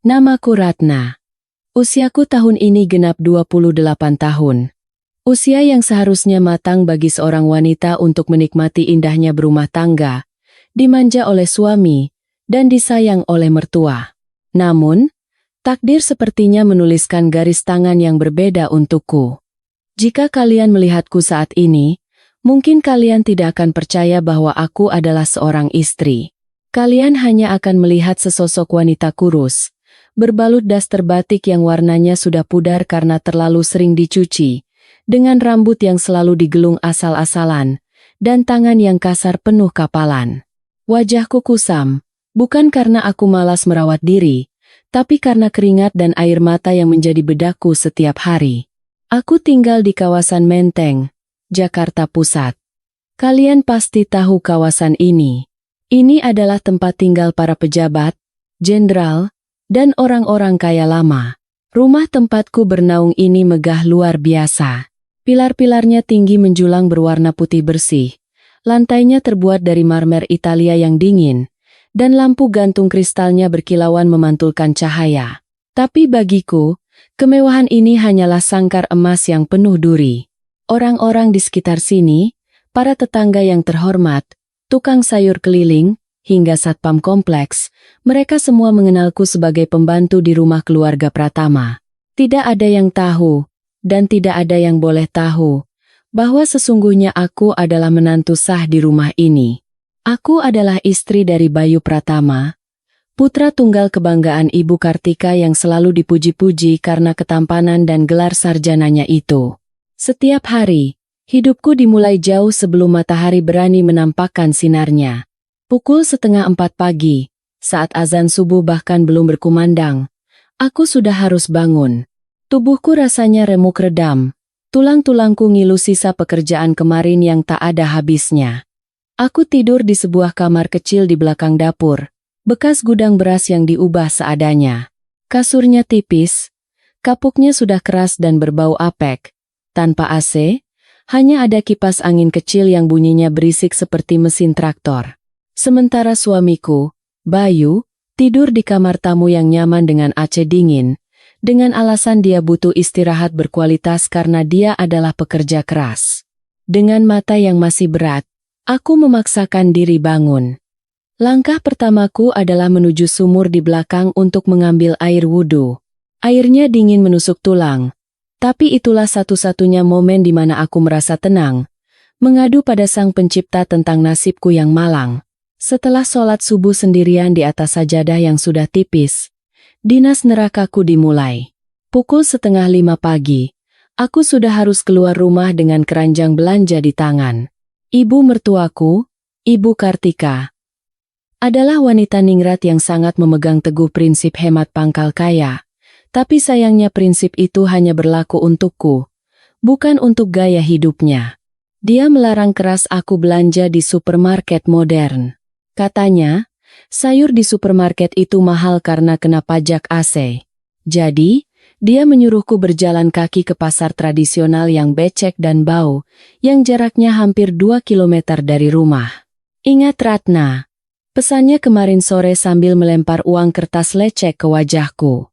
Namaku Ratna. Usiaku tahun ini genap 28 tahun. Usia yang seharusnya matang bagi seorang wanita untuk menikmati indahnya berumah tangga, dimanja oleh suami, dan disayang oleh mertua. Namun, takdir sepertinya menuliskan garis tangan yang berbeda untukku. Jika kalian melihatku saat ini, mungkin kalian tidak akan percaya bahwa aku adalah seorang istri. Kalian hanya akan melihat sesosok wanita kurus, berbalut daster batik yang warnanya sudah pudar karena terlalu sering dicuci, dengan rambut yang selalu digelung asal-asalan, dan tangan yang kasar penuh kapalan. Wajahku kusam, bukan karena aku malas merawat diri, tapi karena keringat dan air mata yang menjadi bedaku setiap hari. Aku tinggal di kawasan Menteng, Jakarta Pusat. Kalian pasti tahu kawasan ini. Ini adalah tempat tinggal para pejabat, jenderal, dan orang-orang kaya lama. Rumah tempatku bernaung ini megah luar biasa. Pilar-pilarnya tinggi menjulang berwarna putih bersih. Lantainya terbuat dari marmer Italia yang dingin, dan lampu gantung kristalnya berkilauan memantulkan cahaya. Tapi bagiku, kemewahan ini hanyalah sangkar emas yang penuh duri. Orang-orang di sekitar sini, para tetangga yang terhormat, tukang sayur keliling, hingga satpam kompleks, mereka semua mengenalku sebagai pembantu di rumah keluarga Pratama. Tidak ada yang tahu, dan tidak ada yang boleh tahu, bahwa sesungguhnya aku adalah menantu sah di rumah ini. Aku adalah istri dari Bayu Pratama, putra tunggal kebanggaan Ibu Kartika yang selalu dipuji-puji karena ketampanan dan gelar sarjananya itu. Setiap hari, hidupku dimulai jauh sebelum matahari berani menampakkan sinarnya. Pukul 3:30 pagi, saat azan subuh bahkan belum berkumandang, aku sudah harus bangun. Tubuhku rasanya remuk redam, tulang-tulangku ngilu sisa pekerjaan kemarin yang tak ada habisnya. Aku tidur di sebuah kamar kecil di belakang dapur, bekas gudang beras yang diubah seadanya. Kasurnya tipis, kapuknya sudah keras dan berbau apek. Tanpa AC, hanya ada kipas angin kecil yang bunyinya berisik seperti mesin traktor. Sementara suamiku, Bayu, tidur di kamar tamu yang nyaman dengan AC dingin, dengan alasan dia butuh istirahat berkualitas karena dia adalah pekerja keras. Dengan mata yang masih berat, aku memaksakan diri bangun. Langkah pertamaku adalah menuju sumur di belakang untuk mengambil air wudhu. Airnya dingin menusuk tulang. Tapi itulah satu-satunya momen di mana aku merasa tenang, mengadu pada Sang Pencipta tentang nasibku yang malang. Setelah sholat subuh sendirian di atas sajadah yang sudah tipis, dinas nerakaku dimulai. Pukul 4:30 pagi, aku sudah harus keluar rumah dengan keranjang belanja di tangan. Ibu mertuaku, Ibu Kartika, adalah wanita ningrat yang sangat memegang teguh prinsip hemat pangkal kaya. Tapi sayangnya prinsip itu hanya berlaku untukku, bukan untuk gaya hidupnya. Dia melarang keras aku belanja di supermarket modern. Katanya, sayur di supermarket itu mahal karena kena pajak AC. Jadi, dia menyuruhku berjalan kaki ke pasar tradisional yang becek dan bau, yang jaraknya hampir 2 kilometer dari rumah. Ingat Ratna, pesannya kemarin sore sambil melempar uang kertas lecek ke wajahku.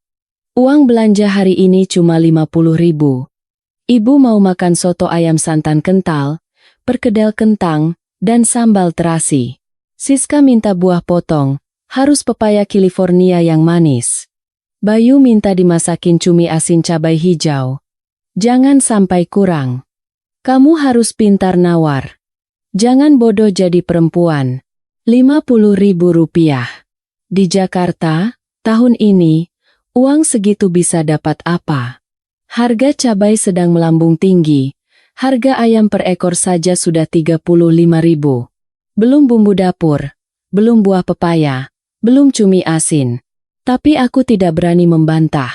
Uang belanja hari ini cuma 50.000. Ibu mau makan soto ayam santan kental, perkedel kentang, dan sambal terasi. Siska minta buah potong, harus pepaya California yang manis. Bayu minta dimasakin cumi asin cabai hijau. Jangan sampai kurang. Kamu harus pintar nawar. Jangan bodoh jadi perempuan. 50.000 rupiah. Di Jakarta, tahun ini, uang segitu bisa dapat apa? Harga cabai sedang melambung tinggi. Harga ayam per ekor saja sudah 35.000. Belum bumbu dapur, belum buah pepaya, belum cumi asin. Tapi aku tidak berani membantah.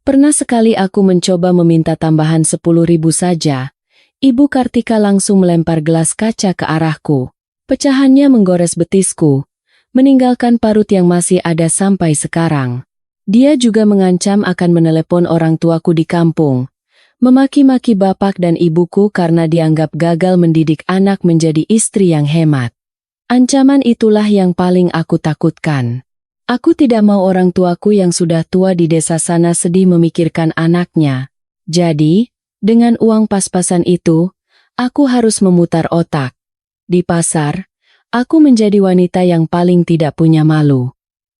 Pernah sekali aku mencoba meminta tambahan 10.000 saja. Ibu Kartika langsung melempar gelas kaca ke arahku. Pecahannya menggores betisku, meninggalkan parut yang masih ada sampai sekarang. Dia juga mengancam akan menelepon orang tuaku di kampung, memaki-maki bapak dan ibuku karena dianggap gagal mendidik anak menjadi istri yang hemat. Ancaman itulah yang paling aku takutkan. Aku tidak mau orang tuaku yang sudah tua di desa sana sedih memikirkan anaknya. Jadi, dengan uang pas-pasan itu, aku harus memutar otak. Di pasar, aku menjadi wanita yang paling tidak punya malu.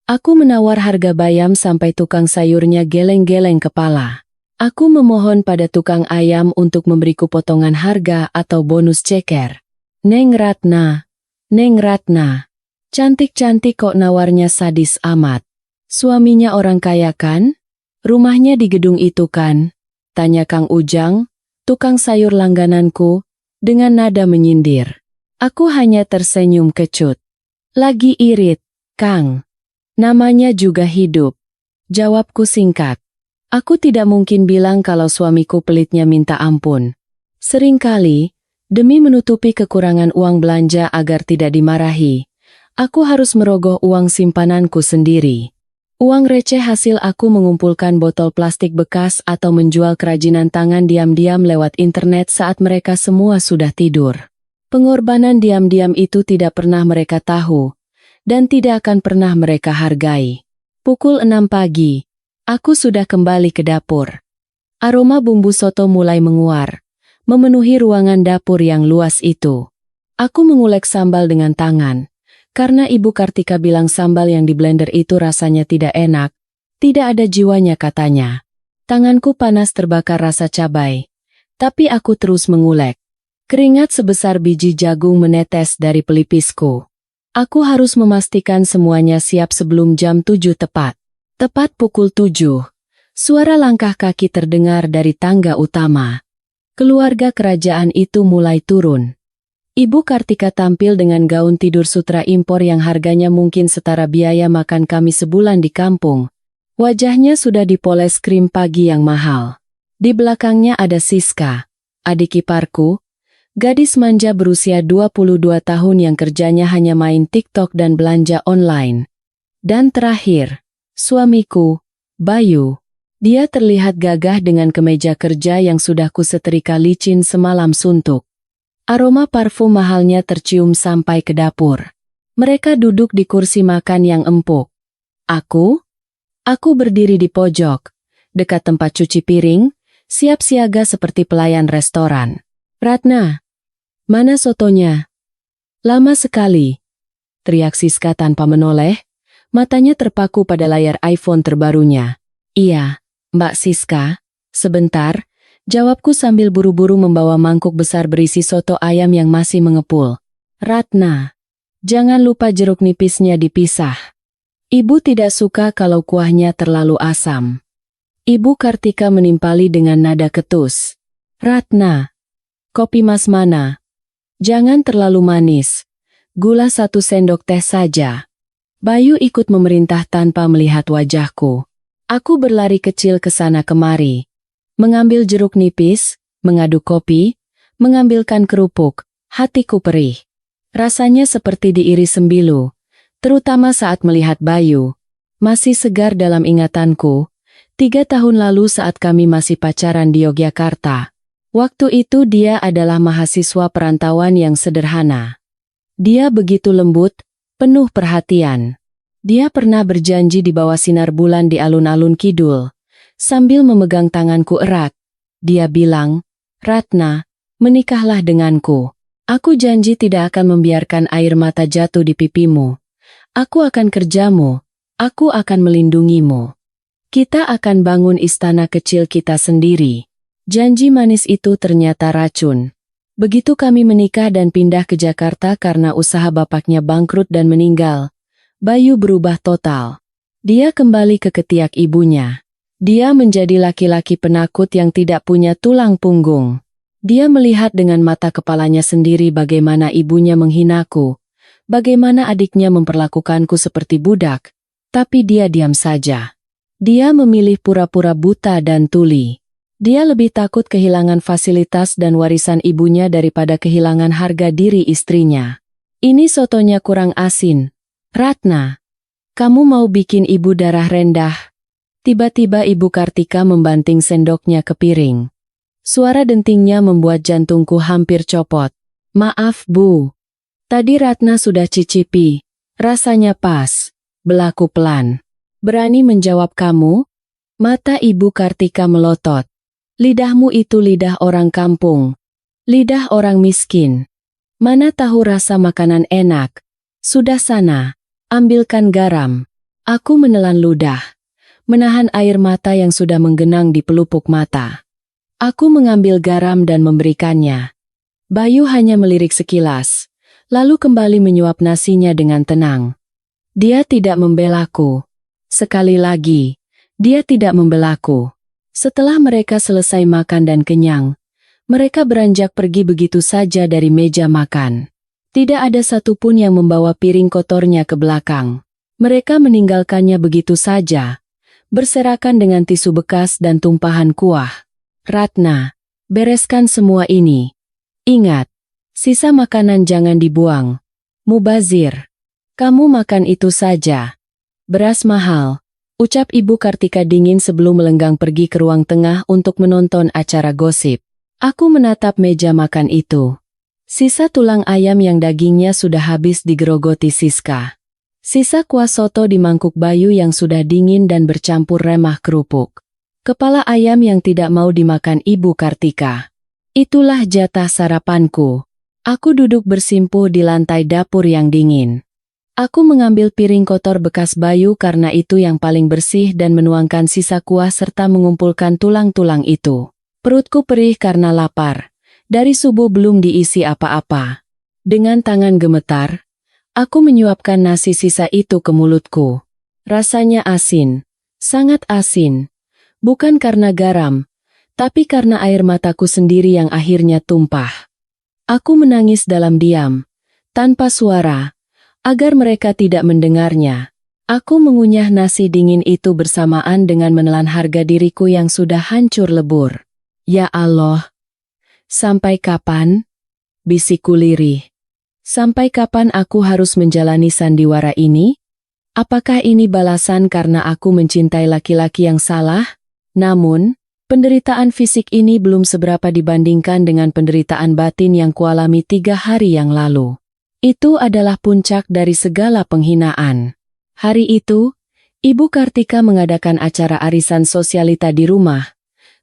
Aku menawar harga bayam sampai tukang sayurnya geleng-geleng kepala. Aku memohon pada tukang ayam untuk memberiku potongan harga atau bonus ceker. Neng Ratna, Neng Ratna. Cantik-cantik kok nawarnya sadis amat. Suaminya orang kaya kan? Rumahnya di gedung itu kan? Tanya Kang Ujang, tukang sayur langgananku, dengan nada menyindir. Aku hanya tersenyum kecut. Lagi irit, Kang. Namanya juga hidup. Jawabku singkat. Aku tidak mungkin bilang kalau suamiku pelitnya minta ampun. Seringkali, demi menutupi kekurangan uang belanja agar tidak dimarahi, aku harus merogoh uang simpananku sendiri. Uang receh hasil aku mengumpulkan botol plastik bekas atau menjual kerajinan tangan diam-diam lewat internet saat mereka semua sudah tidur. Pengorbanan diam-diam itu tidak pernah mereka tahu, dan tidak akan pernah mereka hargai. Pukul 6 pagi, aku sudah kembali ke dapur. Aroma bumbu soto mulai menguar, memenuhi ruangan dapur yang luas itu. Aku mengulek sambal dengan tangan. Karena Ibu Kartika bilang sambal yang di blender itu rasanya tidak enak, tidak ada jiwanya katanya. Tanganku panas terbakar rasa cabai, tapi aku terus mengulek. Keringat sebesar biji jagung menetes dari pelipisku. Aku harus memastikan semuanya siap sebelum jam 7 tepat. Tepat pukul 7, suara langkah kaki terdengar dari tangga utama. Keluarga kerajaan itu mulai turun. Ibu Kartika tampil dengan gaun tidur sutra impor yang harganya mungkin setara biaya makan kami sebulan di kampung. Wajahnya sudah dipoles krim pagi yang mahal. Di belakangnya ada Siska, adik iparku, gadis manja berusia 22 tahun yang kerjanya hanya main TikTok dan belanja online. Dan terakhir, suamiku, Bayu. Dia terlihat gagah dengan kemeja kerja yang sudah kusetrika licin semalam suntuk. Aroma parfum mahalnya tercium sampai ke dapur. Mereka duduk di kursi makan yang empuk. Aku berdiri di pojok, dekat tempat cuci piring, siap siaga seperti pelayan restoran. Ratna, mana sotonya? Lama sekali, teriak Siska tanpa menoleh, matanya terpaku pada layar iPhone terbarunya. Iya, Mbak Siska, sebentar. Jawabku sambil buru-buru membawa mangkuk besar berisi soto ayam yang masih mengepul. Ratna, jangan lupa jeruk nipisnya dipisah. Ibu tidak suka kalau kuahnya terlalu asam. Ibu Kartika menimpali dengan nada ketus. Ratna, kopi mas mana? Jangan terlalu manis. Gula 1 sendok teh saja. Bayu ikut memerintah tanpa melihat wajahku. Aku berlari kecil ke sana kemari. Mengambil jeruk nipis, mengaduk kopi, mengambilkan kerupuk, hatiku perih. Rasanya seperti diiris sembilu, terutama saat melihat Bayu. Masih segar dalam ingatanku, 3 tahun lalu saat kami masih pacaran di Yogyakarta. Waktu itu dia adalah mahasiswa perantauan yang sederhana. Dia begitu lembut, penuh perhatian. Dia pernah berjanji di bawah sinar bulan di alun-alun kidul. Sambil memegang tanganku erat, dia bilang, Ratna, menikahlah denganku. Aku janji tidak akan membiarkan air mata jatuh di pipimu. Aku akan kerjamu, aku akan melindungimu. Kita akan bangun istana kecil kita sendiri. Janji manis itu ternyata racun. Begitu kami menikah dan pindah ke Jakarta karena usaha bapaknya bangkrut dan meninggal, Bayu berubah total. Dia kembali ke ketiak ibunya. Dia menjadi laki-laki penakut yang tidak punya tulang punggung. Dia melihat dengan mata kepalanya sendiri bagaimana ibunya menghinaku, bagaimana adiknya memperlakukanku seperti budak, tapi dia diam saja. Dia memilih pura-pura buta dan tuli. Dia lebih takut kehilangan fasilitas dan warisan ibunya daripada kehilangan harga diri istrinya. Ini sotonya kurang asin. Ratna, kamu mau bikin ibu darah rendah? Tiba-tiba Ibu Kartika membanting sendoknya ke piring. Suara dentingnya membuat jantungku hampir copot. Maaf Bu. Tadi Ratna sudah cicipi. Rasanya pas. Belaku pelan. Berani menjawab kamu? Mata Ibu Kartika melotot. Lidahmu itu lidah orang kampung. Lidah orang miskin. Mana tahu rasa makanan enak. Sudah sana, ambilkan garam. Aku menelan ludah. Menahan air mata yang sudah menggenang di pelupuk mata. Aku mengambil garam dan memberikannya. Bayu hanya melirik sekilas, lalu kembali menyuap nasinya dengan tenang. Dia tidak membelaku. Sekali lagi, dia tidak membelaku. Setelah mereka selesai makan dan kenyang, mereka beranjak pergi begitu saja dari meja makan. Tidak ada satupun yang membawa piring kotornya ke belakang. Mereka meninggalkannya begitu saja, berserakan dengan tisu bekas dan tumpahan kuah. Ratna, bereskan semua ini. Ingat, sisa makanan jangan dibuang. Mubazir, kamu makan itu saja. Beras mahal. Ucap Ibu Kartika dingin sebelum melenggang pergi ke ruang tengah untuk menonton acara gosip. Aku menatap meja makan itu. Sisa tulang ayam yang dagingnya sudah habis digerogoti Siska. Sisa kuah soto di mangkuk Bayu yang sudah dingin dan bercampur remah kerupuk. Kepala ayam yang tidak mau dimakan Ibu Kartika. Itulah jatah sarapanku. Aku duduk bersimpuh di lantai dapur yang dingin. Aku mengambil piring kotor bekas Bayu karena itu yang paling bersih dan menuangkan sisa kuah serta mengumpulkan tulang-tulang itu. Perutku perih karena lapar. Dari subuh belum diisi apa-apa. Dengan tangan gemetar, aku menyuapkan nasi sisa itu ke mulutku. Rasanya asin. Sangat asin. Bukan karena garam, tapi karena air mataku sendiri yang akhirnya tumpah. Aku menangis dalam diam, tanpa suara. Agar mereka tidak mendengarnya. Aku mengunyah nasi dingin itu bersamaan dengan menelan harga diriku yang sudah hancur lebur. Ya Allah! Sampai kapan? Bisikku lirih. Sampai kapan aku harus menjalani sandiwara ini? Apakah ini balasan karena aku mencintai laki-laki yang salah? Namun, penderitaan fisik ini belum seberapa dibandingkan dengan penderitaan batin yang kualami 3 hari yang lalu. Itu adalah puncak dari segala penghinaan. Hari itu, Ibu Kartika mengadakan acara arisan sosialita di rumah.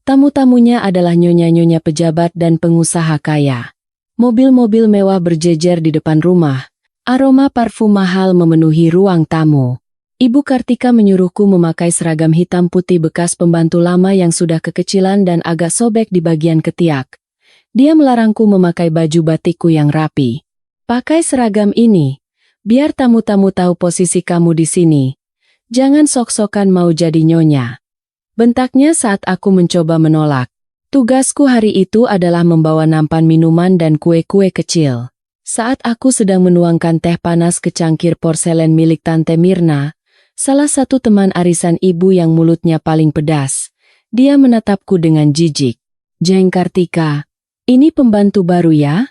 Tamu-tamunya adalah nyonya-nyonya pejabat dan pengusaha kaya. Mobil-mobil mewah berjejer di depan rumah. Aroma parfum mahal memenuhi ruang tamu. Ibu Kartika menyuruhku memakai seragam hitam putih bekas pembantu lama yang sudah kekecilan dan agak sobek di bagian ketiak. Dia melarangku memakai baju batikku yang rapi. Pakai seragam ini, biar tamu-tamu tahu posisi kamu di sini. Jangan sok-sokan mau jadi nyonya. Bentaknya saat aku mencoba menolak. Tugasku hari itu adalah membawa nampan minuman dan kue-kue kecil. Saat aku sedang menuangkan teh panas ke cangkir porselen milik Tante Mirna, salah satu teman arisan ibu yang mulutnya paling pedas, dia menatapku dengan jijik. Jeng Kartika, ini pembantu baru ya?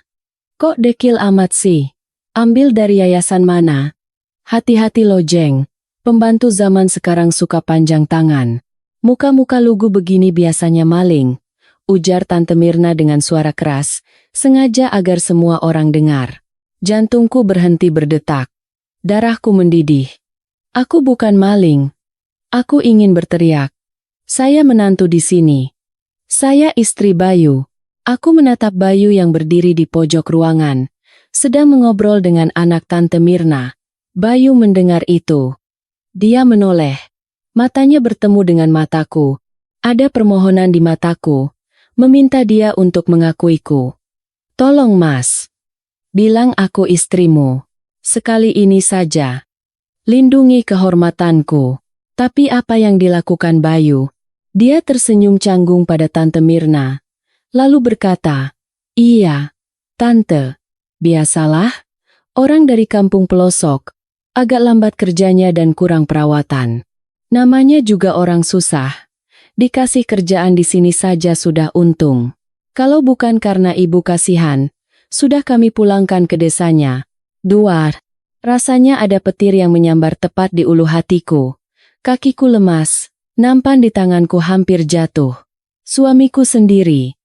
Kok dekil amat sih? Ambil dari yayasan mana? Hati-hati lo Jeng, pembantu zaman sekarang suka panjang tangan. Muka-muka lugu begini biasanya maling, ujar Tante Mirna dengan suara keras, sengaja agar semua orang dengar. Jantungku berhenti berdetak. Darahku mendidih. Aku bukan maling. Aku ingin berteriak. Saya menantu di sini. Saya istri Bayu. Aku menatap Bayu yang berdiri di pojok ruangan, sedang mengobrol dengan anak Tante Mirna. Bayu mendengar itu. Dia menoleh. Matanya bertemu dengan mataku. Ada permohonan di mataku, meminta dia untuk mengakuiku. Tolong Mas. Bilang aku istrimu. Sekali ini saja. Lindungi kehormatanku. Tapi apa yang dilakukan Bayu? Dia tersenyum canggung pada Tante Mirna. Lalu berkata, iya, Tante, biasalah, orang dari kampung pelosok, agak lambat kerjanya dan kurang perawatan. Namanya juga orang susah, dikasih kerjaan di sini saja sudah untung. Kalau bukan karena ibu kasihan, sudah kami pulangkan ke desanya. Duar, rasanya ada petir yang menyambar tepat di ulu hatiku. Kakiku lemas, nampan di tanganku hampir jatuh. Suamiku sendiri.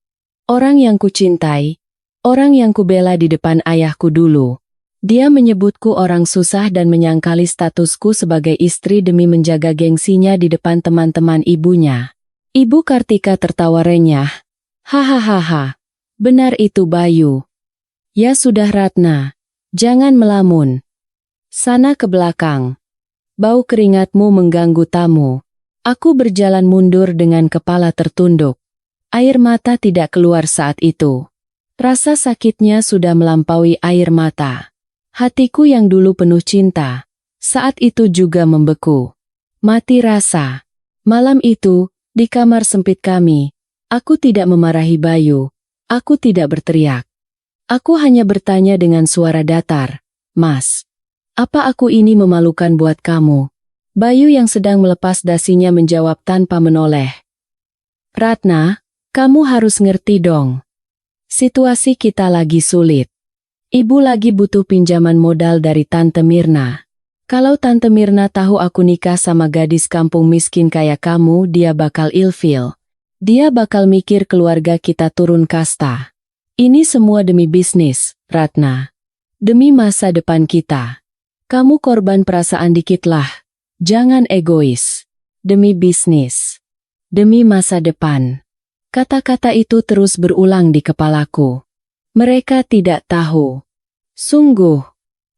Orang yang kucintai, orang yang kubela di depan ayahku dulu. Dia menyebutku orang susah dan menyangkali statusku sebagai istri demi menjaga gengsinya di depan teman-teman ibunya. Ibu Kartika tertawa renyah. Hahaha, benar itu Bayu. Ya sudah Ratna, jangan melamun. Sana ke belakang. Bau keringatmu mengganggu tamu. Aku berjalan mundur dengan kepala tertunduk. Air mata tidak keluar saat itu. Rasa sakitnya sudah melampaui air mata. Hatiku yang dulu penuh cinta, saat itu juga membeku. Mati rasa. Malam itu, di kamar sempit kami, aku tidak memarahi Bayu. Aku tidak berteriak. Aku hanya bertanya dengan suara datar, Mas, apa aku ini memalukan buat kamu? Bayu yang sedang melepas dasinya menjawab tanpa menoleh. Ratna, kamu harus ngerti dong. Situasi kita lagi sulit. Ibu lagi butuh pinjaman modal dari Tante Mirna. Kalau Tante Mirna tahu aku nikah sama gadis kampung miskin kayak kamu, dia bakal ilfil. Dia bakal mikir keluarga kita turun kasta. Ini semua demi bisnis, Ratna. Demi masa depan kita. Kamu korban perasaan dikit lah. Jangan egois. Demi bisnis. Demi masa depan. Kata-kata itu terus berulang di kepalaku. Mereka tidak tahu. Sungguh.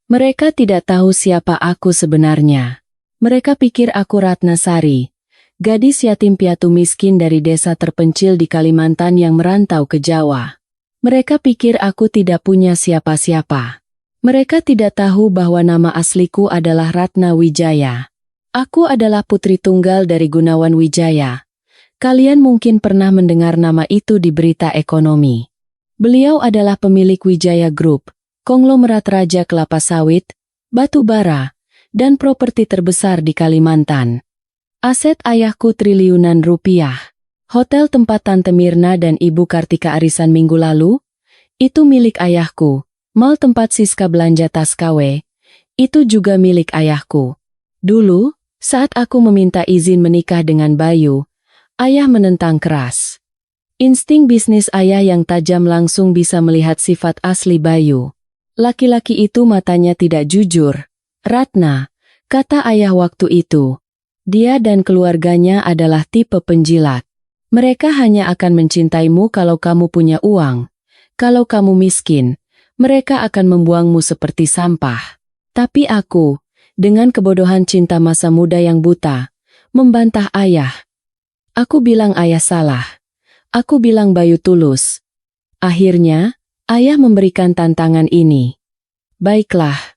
Mereka tidak tahu siapa aku sebenarnya. Mereka pikir aku Ratna Sari, gadis yatim piatu miskin dari desa terpencil di Kalimantan yang merantau ke Jawa. Mereka pikir aku tidak punya siapa-siapa. Mereka tidak tahu bahwa nama asliku adalah Ratna Wijaya. Aku adalah putri tunggal dari Gunawan Wijaya. Kalian mungkin pernah mendengar nama itu di berita ekonomi. Beliau adalah pemilik Wijaya Group, konglomerat raja kelapa sawit, batu bara, dan properti terbesar di Kalimantan. Aset ayahku triliunan rupiah. Hotel tempat Tante Mirna dan Ibu Kartika arisan minggu lalu, itu milik ayahku. Mal tempat Siska belanja tas KW, itu juga milik ayahku. Dulu, saat aku meminta izin menikah dengan Bayu, ayah menentang keras. Insting bisnis ayah yang tajam langsung bisa melihat sifat asli Bayu. Laki-laki itu matanya tidak jujur. Ratna, kata ayah waktu itu. Dia dan keluarganya adalah tipe penjilat. Mereka hanya akan mencintaimu kalau kamu punya uang. Kalau kamu miskin, mereka akan membuangmu seperti sampah. Tapi aku, dengan kebodohan cinta masa muda yang buta, membantah ayah. Aku bilang ayah salah. Aku bilang Bayu tulus. Akhirnya, ayah memberikan tantangan ini. Baiklah.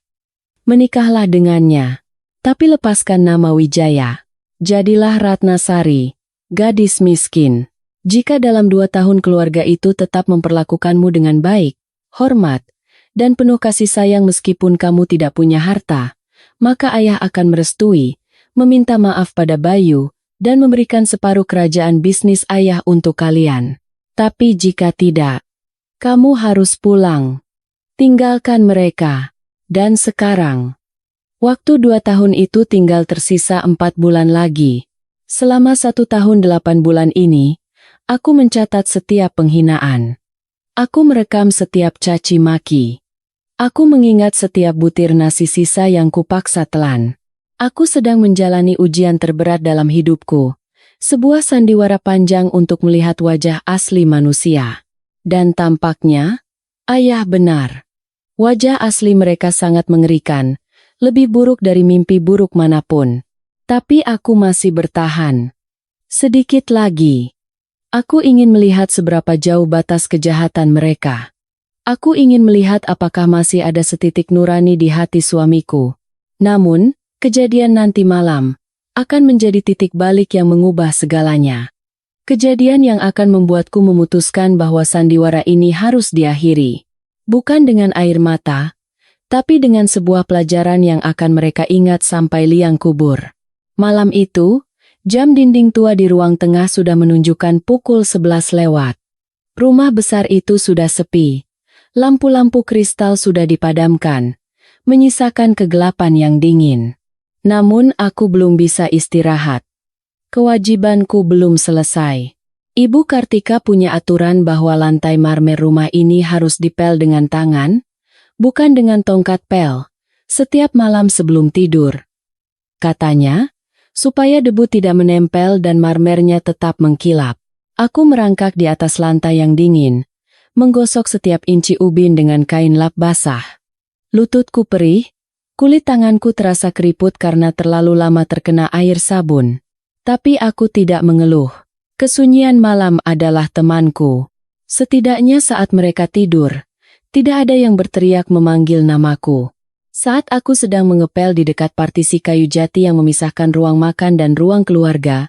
Menikahlah dengannya. Tapi lepaskan nama Wijaya. Jadilah Ratna Sari, gadis miskin. Jika dalam 2 tahun keluarga itu tetap memperlakukanmu dengan baik, hormat, dan penuh kasih sayang meskipun kamu tidak punya harta, maka ayah akan merestui, meminta maaf pada Bayu, dan memberikan separuh kerajaan bisnis ayah untuk kalian. Tapi jika tidak, kamu harus pulang. Tinggalkan mereka. Dan sekarang, waktu 2 tahun itu tinggal tersisa 4 bulan lagi. Selama 1 tahun 8 bulan ini, aku mencatat setiap penghinaan. Aku merekam setiap caci maki. Aku mengingat setiap butir nasi sisa yang kupaksa telan. Aku sedang menjalani ujian terberat dalam hidupku. Sebuah sandiwara panjang untuk melihat wajah asli manusia. Dan tampaknya, ayah benar. Wajah asli mereka sangat mengerikan, lebih buruk dari mimpi buruk manapun. Tapi aku masih bertahan. Sedikit lagi. Aku ingin melihat seberapa jauh batas kejahatan mereka. Aku ingin melihat apakah masih ada setitik nurani di hati suamiku. Namun, kejadian nanti malam akan menjadi titik balik yang mengubah segalanya. Kejadian yang akan membuatku memutuskan bahwa sandiwara ini harus diakhiri. Bukan dengan air mata, tapi dengan sebuah pelajaran yang akan mereka ingat sampai liang kubur. Malam itu, jam dinding tua di ruang tengah sudah menunjukkan pukul 11 lewat. Rumah besar itu sudah sepi. Lampu-lampu kristal sudah dipadamkan, menyisakan kegelapan yang dingin. Namun aku belum bisa istirahat. Kewajibanku belum selesai. Ibu Kartika punya aturan bahwa lantai marmer rumah ini harus dipel dengan tangan, Bukan dengan tongkat pel. Setiap malam sebelum tidur. Katanya, supaya debu tidak menempel dan marmernya tetap mengkilap. Aku merangkak di atas lantai yang dingin, menggosok setiap inci ubin dengan kain lap basah. Lututku perih, kulit tanganku terasa keriput karena terlalu lama terkena air sabun. Tapi aku tidak mengeluh. Kesunyian malam adalah temanku. Setidaknya saat mereka tidur, tidak ada yang berteriak memanggil namaku. Saat aku sedang mengepel di dekat partisi kayu jati yang memisahkan ruang makan dan ruang keluarga,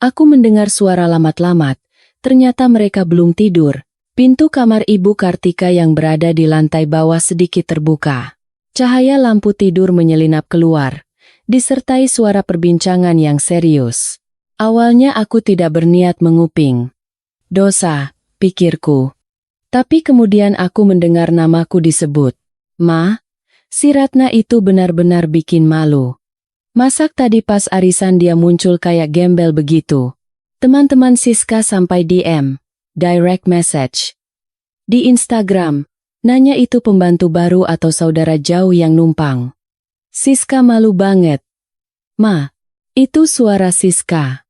aku mendengar suara lamat-lamat. Ternyata mereka belum tidur. Pintu kamar Ibu Kartika yang berada di lantai bawah sedikit terbuka. Cahaya lampu tidur menyelinap keluar, disertai suara perbincangan yang serius. Awalnya aku tidak berniat menguping. Dosa, pikirku. Tapi kemudian aku mendengar namaku disebut. Ma, si Ratna itu benar-benar bikin malu. Masak tadi pas arisan dia muncul kayak gembel begitu. Teman-teman Siska sampai DM, direct message. Di Instagram, nanya itu pembantu baru atau saudara jauh yang numpang. Siska malu banget. Ma, itu suara Siska.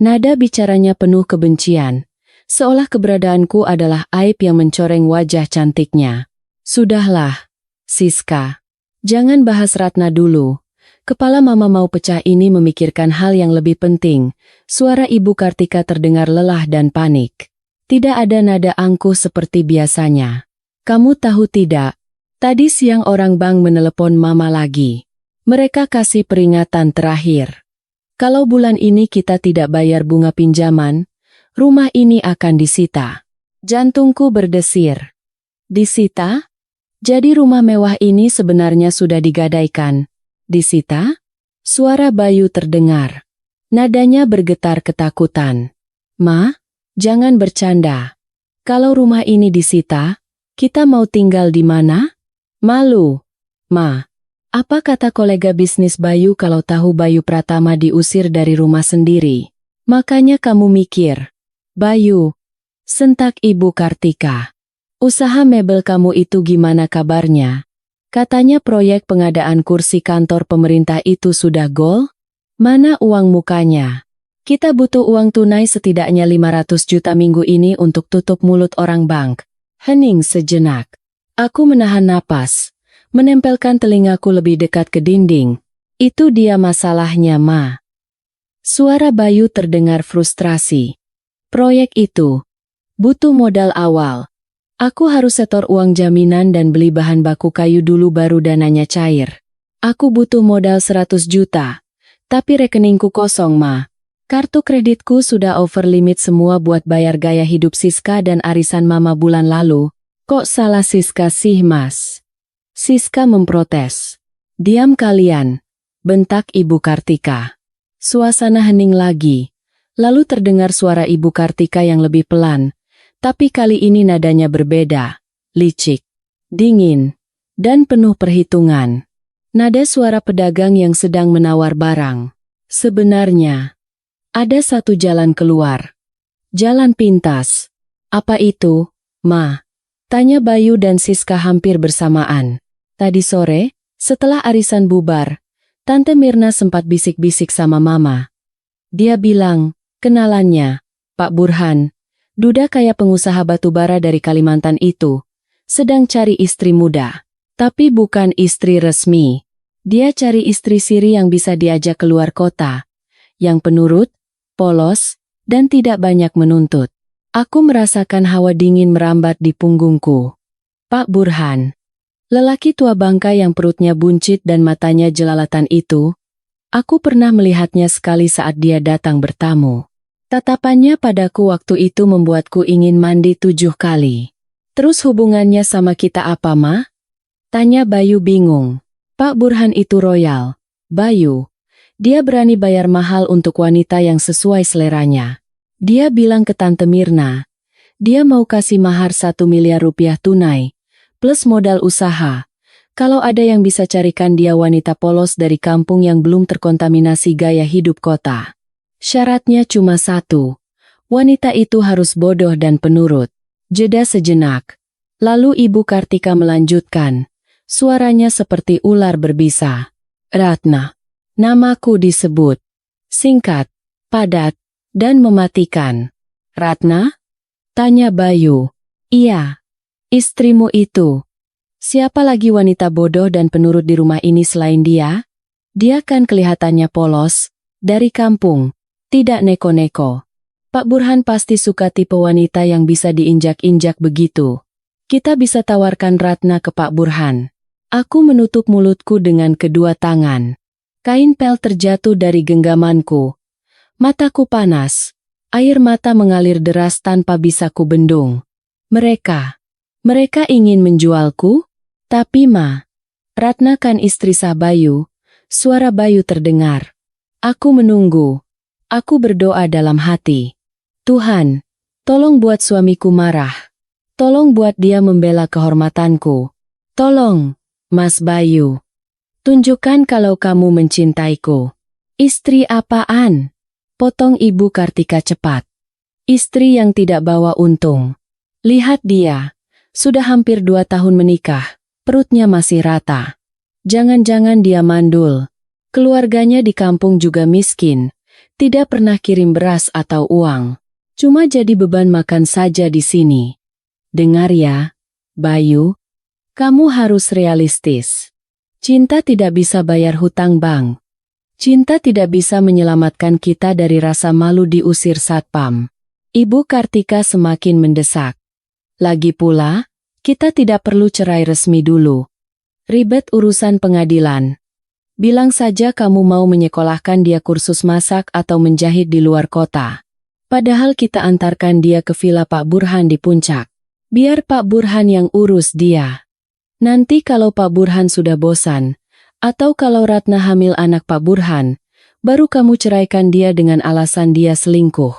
Nada bicaranya penuh kebencian, seolah keberadaanku adalah aib yang mencoreng wajah cantiknya. Sudahlah, Siska. Jangan bahas Ratna dulu. Kepala Mama mau pecah ini memikirkan hal yang lebih penting. Suara Ibu Kartika terdengar lelah dan panik. Tidak ada nada angkuh seperti biasanya. Kamu tahu tidak? Tadi siang orang bank menelepon Mama lagi. Mereka kasih peringatan terakhir. Kalau bulan ini kita tidak bayar bunga pinjaman, rumah ini akan disita. Jantungku berdesir. Disita? Jadi rumah mewah ini sebenarnya sudah digadaikan. Disita? Suara Bayu terdengar. Nadanya bergetar ketakutan. Ma, jangan bercanda. Kalau rumah ini disita, kita mau tinggal di mana? Malu. Ma, apa kata kolega bisnis Bayu kalau tahu Bayu Pratama diusir dari rumah sendiri? Makanya kamu mikir. Bayu, sentak Ibu Kartika. Usaha mebel kamu itu gimana kabarnya? Katanya proyek pengadaan kursi kantor pemerintah itu sudah gol? Mana uang mukanya? Kita butuh uang tunai setidaknya 500 juta minggu ini untuk tutup mulut orang bank. Hening sejenak. Aku menahan napas, menempelkan telingaku lebih dekat ke dinding. Itu dia masalahnya, Ma. Suara Bayu terdengar frustrasi. Proyek itu butuh modal awal. Aku harus setor uang jaminan dan beli bahan baku kayu dulu baru dananya cair. Aku butuh modal 100 juta. Tapi rekeningku kosong, Ma. Kartu kreditku sudah over limit semua buat bayar gaya hidup Siska dan arisan Mama bulan lalu. Kok salah Siska sih, Mas? Siska memprotes. Diam kalian, bentak Ibu Kartika. Suasana hening lagi. Lalu terdengar suara Ibu Kartika yang lebih pelan. Tapi kali ini nadanya berbeda, licik, dingin, dan penuh perhitungan. Nada suara pedagang yang sedang menawar barang. Sebenarnya, ada satu jalan keluar. Jalan pintas. Apa itu, Ma? Tanya Bayu dan Siska hampir bersamaan. Tadi sore, setelah arisan bubar, Tante Mirna sempat bisik-bisik sama Mama. Dia bilang, kenalannya, Pak Burhan, duda kayak pengusaha batubara dari Kalimantan itu, sedang cari istri muda. Tapi bukan istri resmi. Dia cari istri siri yang bisa diajak keluar kota. Yang penurut, polos, dan tidak banyak menuntut. Aku merasakan hawa dingin merambat di punggungku. Pak Burhan. Lelaki tua bangka yang perutnya buncit dan matanya jelalatan itu, aku pernah melihatnya sekali saat dia datang bertamu. Tatapannya padaku waktu itu membuatku ingin mandi 7 kali. Terus hubungannya sama kita apa, Ma? Tanya Bayu bingung. Pak Burhan itu royal. Bayu. Dia berani bayar mahal untuk wanita yang sesuai seleranya. Dia bilang ke Tante Mirna, dia mau kasih mahar 1 miliar rupiah tunai, plus modal usaha. Kalau ada yang bisa carikan dia wanita polos dari kampung yang belum terkontaminasi gaya hidup kota. Syaratnya cuma satu. Wanita itu harus bodoh dan penurut. Jeda sejenak. Lalu Ibu Kartika melanjutkan. Suaranya seperti ular berbisa. Ratna. Namaku disebut. Singkat, padat, dan mematikan. Ratna? Tanya Bayu. Iya. Istrimu itu. Siapa lagi wanita bodoh dan penurut di rumah ini selain dia? Dia kan kelihatannya polos, dari kampung, tidak neko-neko. Pak Burhan pasti suka tipe wanita yang bisa diinjak-injak begitu. Kita bisa tawarkan Ratna ke Pak Burhan. Aku menutup mulutku dengan kedua tangan. Kain pel terjatuh dari genggamanku. Mataku panas. Air mata mengalir deras tanpa bisa kubendung. Mereka ingin menjualku? Tapi Ratna kan istri sah Bayu. Suara Bayu terdengar. Aku menunggu. Aku berdoa dalam hati. Tuhan, tolong buat suamiku marah. Tolong buat dia membela kehormatanku. Tolong, Mas Bayu. Tunjukkan kalau kamu mencintaiku. Istri apaan? Potong Ibu Kartika cepat. Istri yang tidak bawa untung. Lihat dia. Sudah hampir 2 tahun menikah. Perutnya masih rata. Jangan-jangan dia mandul. Keluarganya di kampung juga miskin. Tidak pernah kirim beras atau uang. Cuma jadi beban makan saja di sini. Dengar ya, Bayu. Kamu harus realistis. Cinta tidak bisa bayar hutang bank. Cinta tidak bisa menyelamatkan kita dari rasa malu diusir satpam. Ibu Kartika semakin mendesak. Lagi pula, kita tidak perlu cerai resmi dulu. Ribet urusan pengadilan. Bilang saja kamu mau menyekolahkan dia kursus masak atau menjahit di luar kota. Padahal kita antarkan dia ke villa Pak Burhan di puncak. Biar Pak Burhan yang urus dia. Nanti kalau Pak Burhan sudah bosan, atau kalau Ratna hamil anak Pak Burhan, baru kamu ceraikan dia dengan alasan dia selingkuh.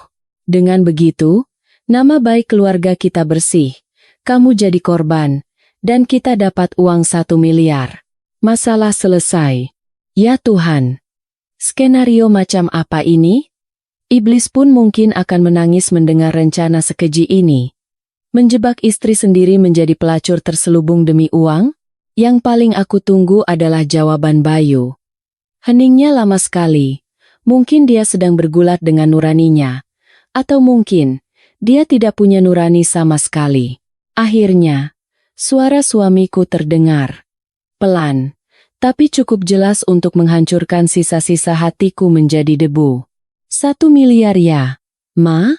Dengan begitu, nama baik keluarga kita bersih. Kamu jadi korban, dan kita dapat uang 1 miliar. Masalah selesai. Ya Tuhan. Skenario macam apa ini? Iblis pun mungkin akan menangis mendengar rencana sekeji ini. Menjebak istri sendiri menjadi pelacur terselubung demi uang? Yang paling aku tunggu adalah jawaban Bayu. Heningnya lama sekali. Mungkin dia sedang bergulat dengan nuraninya. Atau mungkin, dia tidak punya nurani sama sekali. Akhirnya, suara suamiku terdengar. Pelan, tapi cukup jelas untuk menghancurkan sisa-sisa hatiku menjadi debu. 1 miliar ya, Ma?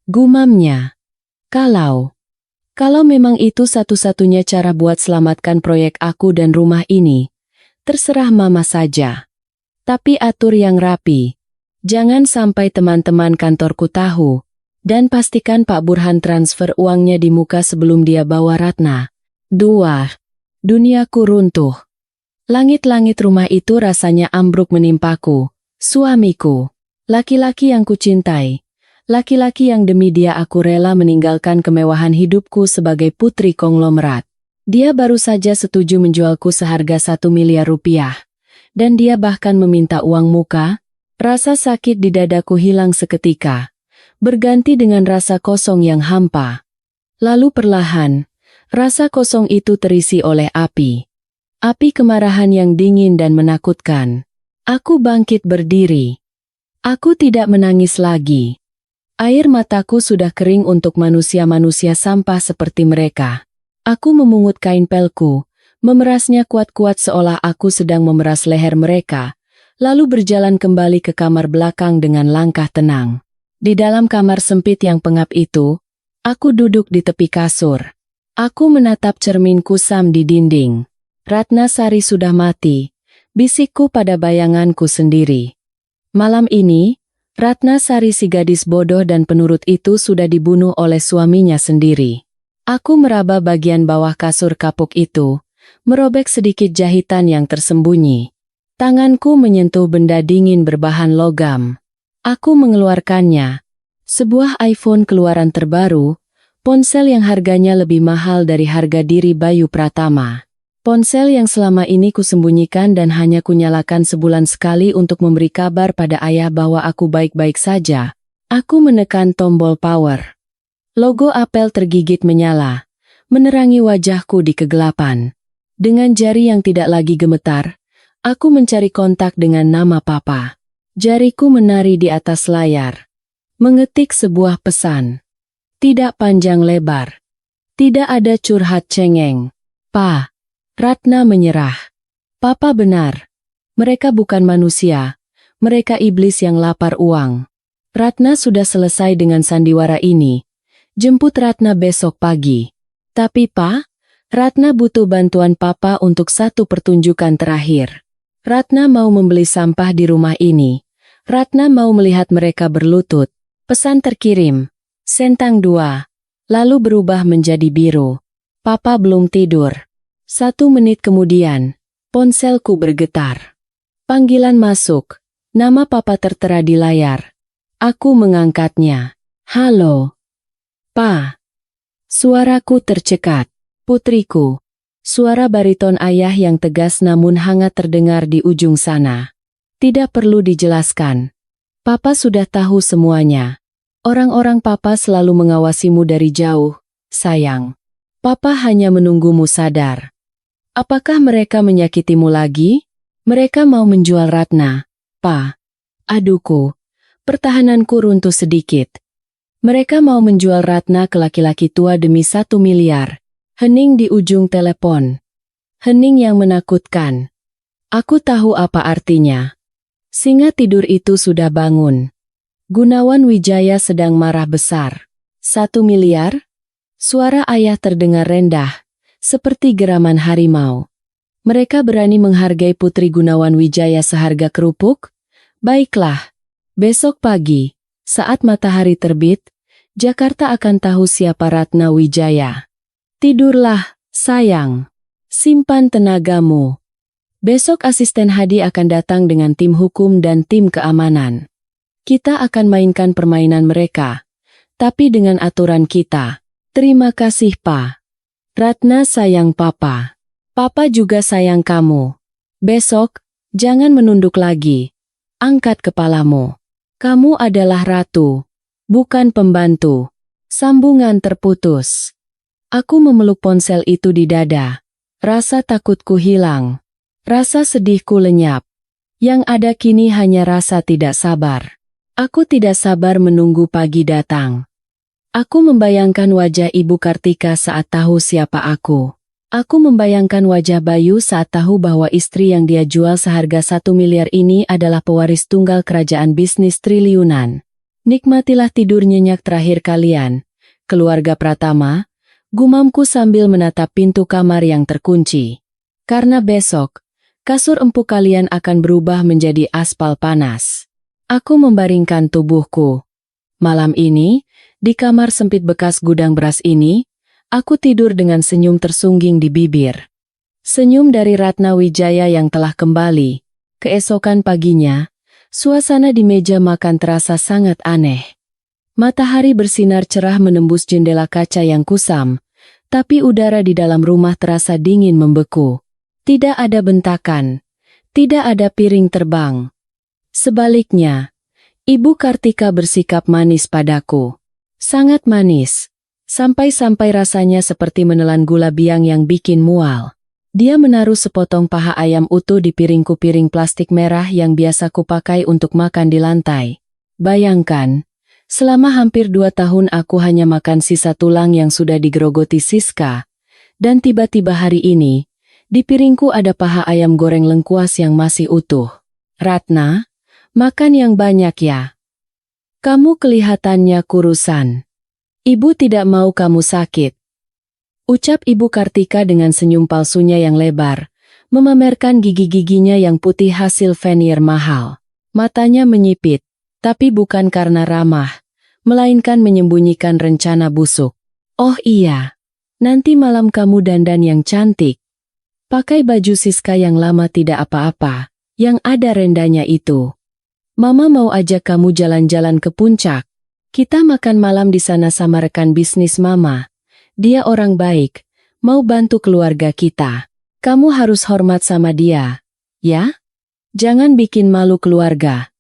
Gumamnya. Kalau memang itu satu-satunya cara buat selamatkan proyek aku dan rumah ini, terserah Mama saja. Tapi atur yang rapi. Jangan sampai teman-teman kantorku tahu. Dan pastikan Pak Burhan transfer uangnya di muka sebelum dia bawa Ratna. 2. Duniaku runtuh. Langit-langit rumah itu rasanya ambruk menimpaku. Suamiku. Laki-laki yang kucintai. Laki-laki yang demi dia aku rela meninggalkan kemewahan hidupku sebagai putri konglomerat. Dia baru saja setuju menjualku seharga 1 miliar rupiah. Dan dia bahkan meminta uang muka. Rasa sakit di dadaku hilang seketika. Berganti dengan rasa kosong yang hampa. Lalu perlahan, rasa kosong itu terisi oleh api. Api kemarahan yang dingin dan menakutkan. Aku bangkit berdiri. Aku tidak menangis lagi. Air mataku sudah kering untuk manusia-manusia sampah seperti mereka. Aku memungut kain pelku, memerasnya kuat-kuat seolah aku sedang memeras leher mereka, lalu berjalan kembali ke kamar belakang dengan langkah tenang. Di dalam kamar sempit yang pengap itu, aku duduk di tepi kasur. Aku menatap cermin kusam di dinding. Ratna Sari sudah mati, bisikku pada bayanganku sendiri. Malam ini, Ratna Sari si gadis bodoh dan penurut itu sudah dibunuh oleh suaminya sendiri. Aku meraba bagian bawah kasur kapuk itu, merobek sedikit jahitan yang tersembunyi. Tanganku menyentuh benda dingin berbahan logam. Aku mengeluarkannya. Sebuah iPhone keluaran terbaru, ponsel yang harganya lebih mahal dari harga diri Bayu Pratama. Ponsel yang selama ini kusembunyikan dan hanya kunyalakan sebulan sekali untuk memberi kabar pada ayah bahwa aku baik-baik saja. Aku menekan tombol power. Logo Apple tergigit menyala, menerangi wajahku di kegelapan. Dengan jari yang tidak lagi gemetar, aku mencari kontak dengan nama Papa. Jariku menari di atas layar. Mengetik sebuah pesan. Tidak panjang lebar. Tidak ada curhat cengeng. Pa. Ratna menyerah. Papa benar. Mereka bukan manusia. Mereka iblis yang lapar uang. Ratna sudah selesai dengan sandiwara ini. Jemput Ratna besok pagi. Tapi Pa, Ratna butuh bantuan Papa untuk satu pertunjukan terakhir. Ratna mau membeli sampah di rumah ini. Ratna mau melihat mereka berlutut. Pesan terkirim. Sentang 2. Lalu berubah menjadi biru. Papa belum tidur. 1 menit kemudian, ponselku bergetar. Panggilan masuk. Nama Papa tertera di layar. Aku mengangkatnya. Halo. Pa. Suaraku tercekat. Putriku. Suara bariton ayah yang tegas namun hangat terdengar di ujung sana. Tidak perlu dijelaskan. Papa sudah tahu semuanya. Orang-orang Papa selalu mengawasimu dari jauh, sayang. Papa hanya menunggumu sadar. Apakah mereka menyakitimu lagi? Mereka mau menjual Ratna. Pa. Aduku. Pertahananku runtuh sedikit. Mereka mau menjual Ratna ke laki-laki tua demi 1 miliar. Hening di ujung telepon. Hening yang menakutkan. Aku tahu apa artinya. Singa tidur itu sudah bangun. Gunawan Wijaya sedang marah besar. 1 miliar? Suara ayah terdengar rendah, seperti geraman harimau. Mereka berani menghargai Putri Gunawan Wijaya seharga kerupuk? Baiklah. Besok pagi, saat matahari terbit, Jakarta akan tahu siapa Ratna Wijaya. Tidurlah, sayang. Simpan tenagamu. Besok asisten Hadi akan datang dengan tim hukum dan tim keamanan. Kita akan mainkan permainan mereka, tapi dengan aturan kita. Terima kasih, Pa. Ratna sayang Papa. Papa juga sayang kamu. Besok, jangan menunduk lagi. Angkat kepalamu. Kamu adalah ratu, bukan pembantu. Sambungan terputus. Aku memeluk ponsel itu di dada. Rasa takutku hilang. Rasa sedihku lenyap. Yang ada kini hanya rasa tidak sabar. Aku tidak sabar menunggu pagi datang. Aku membayangkan wajah Ibu Kartika saat tahu siapa aku. Aku membayangkan wajah Bayu saat tahu bahwa istri yang dia jual seharga 1 miliar ini adalah pewaris tunggal kerajaan bisnis triliunan. Nikmatilah tidur nyenyak terakhir kalian, keluarga Pratama, gumamku sambil menatap pintu kamar yang terkunci. Karena besok, kasur empuk kalian akan berubah menjadi aspal panas. Aku membaringkan tubuhku. Malam ini, di kamar sempit bekas gudang beras ini, aku tidur dengan senyum tersungging di bibir. Senyum dari Ratna Wijaya yang telah kembali. Keesokan paginya, suasana di meja makan terasa sangat aneh. Matahari bersinar cerah menembus jendela kaca yang kusam, tapi udara di dalam rumah terasa dingin membeku. Tidak ada bentakan, tidak ada piring terbang. Sebaliknya, Ibu Kartika bersikap manis padaku. Sangat manis. Sampai-sampai rasanya seperti menelan gula biang yang bikin mual. Dia menaruh sepotong paha ayam utuh di piringku, piring plastik merah yang biasa kupakai untuk makan di lantai. Bayangkan, selama hampir 2 tahun aku hanya makan sisa tulang yang sudah digerogoti Siska. Dan tiba-tiba hari ini, di piringku ada paha ayam goreng lengkuas yang masih utuh. Ratna, makan yang banyak ya. Kamu kelihatannya kurusan. Ibu tidak mau kamu sakit. Ucap Ibu Kartika dengan senyum palsunya yang lebar, memamerkan gigi-giginya yang putih hasil veneer mahal. Matanya menyipit, tapi bukan karena ramah, melainkan menyembunyikan rencana busuk. Oh iya, nanti malam kamu dandan yang cantik. Pakai baju Siska yang lama tidak apa-apa, yang ada rendanya itu. Mama mau ajak kamu jalan-jalan ke puncak. Kita makan malam di sana sama rekan bisnis Mama. Dia orang baik, mau bantu keluarga kita. Kamu harus hormat sama dia, ya? Jangan bikin malu keluarga.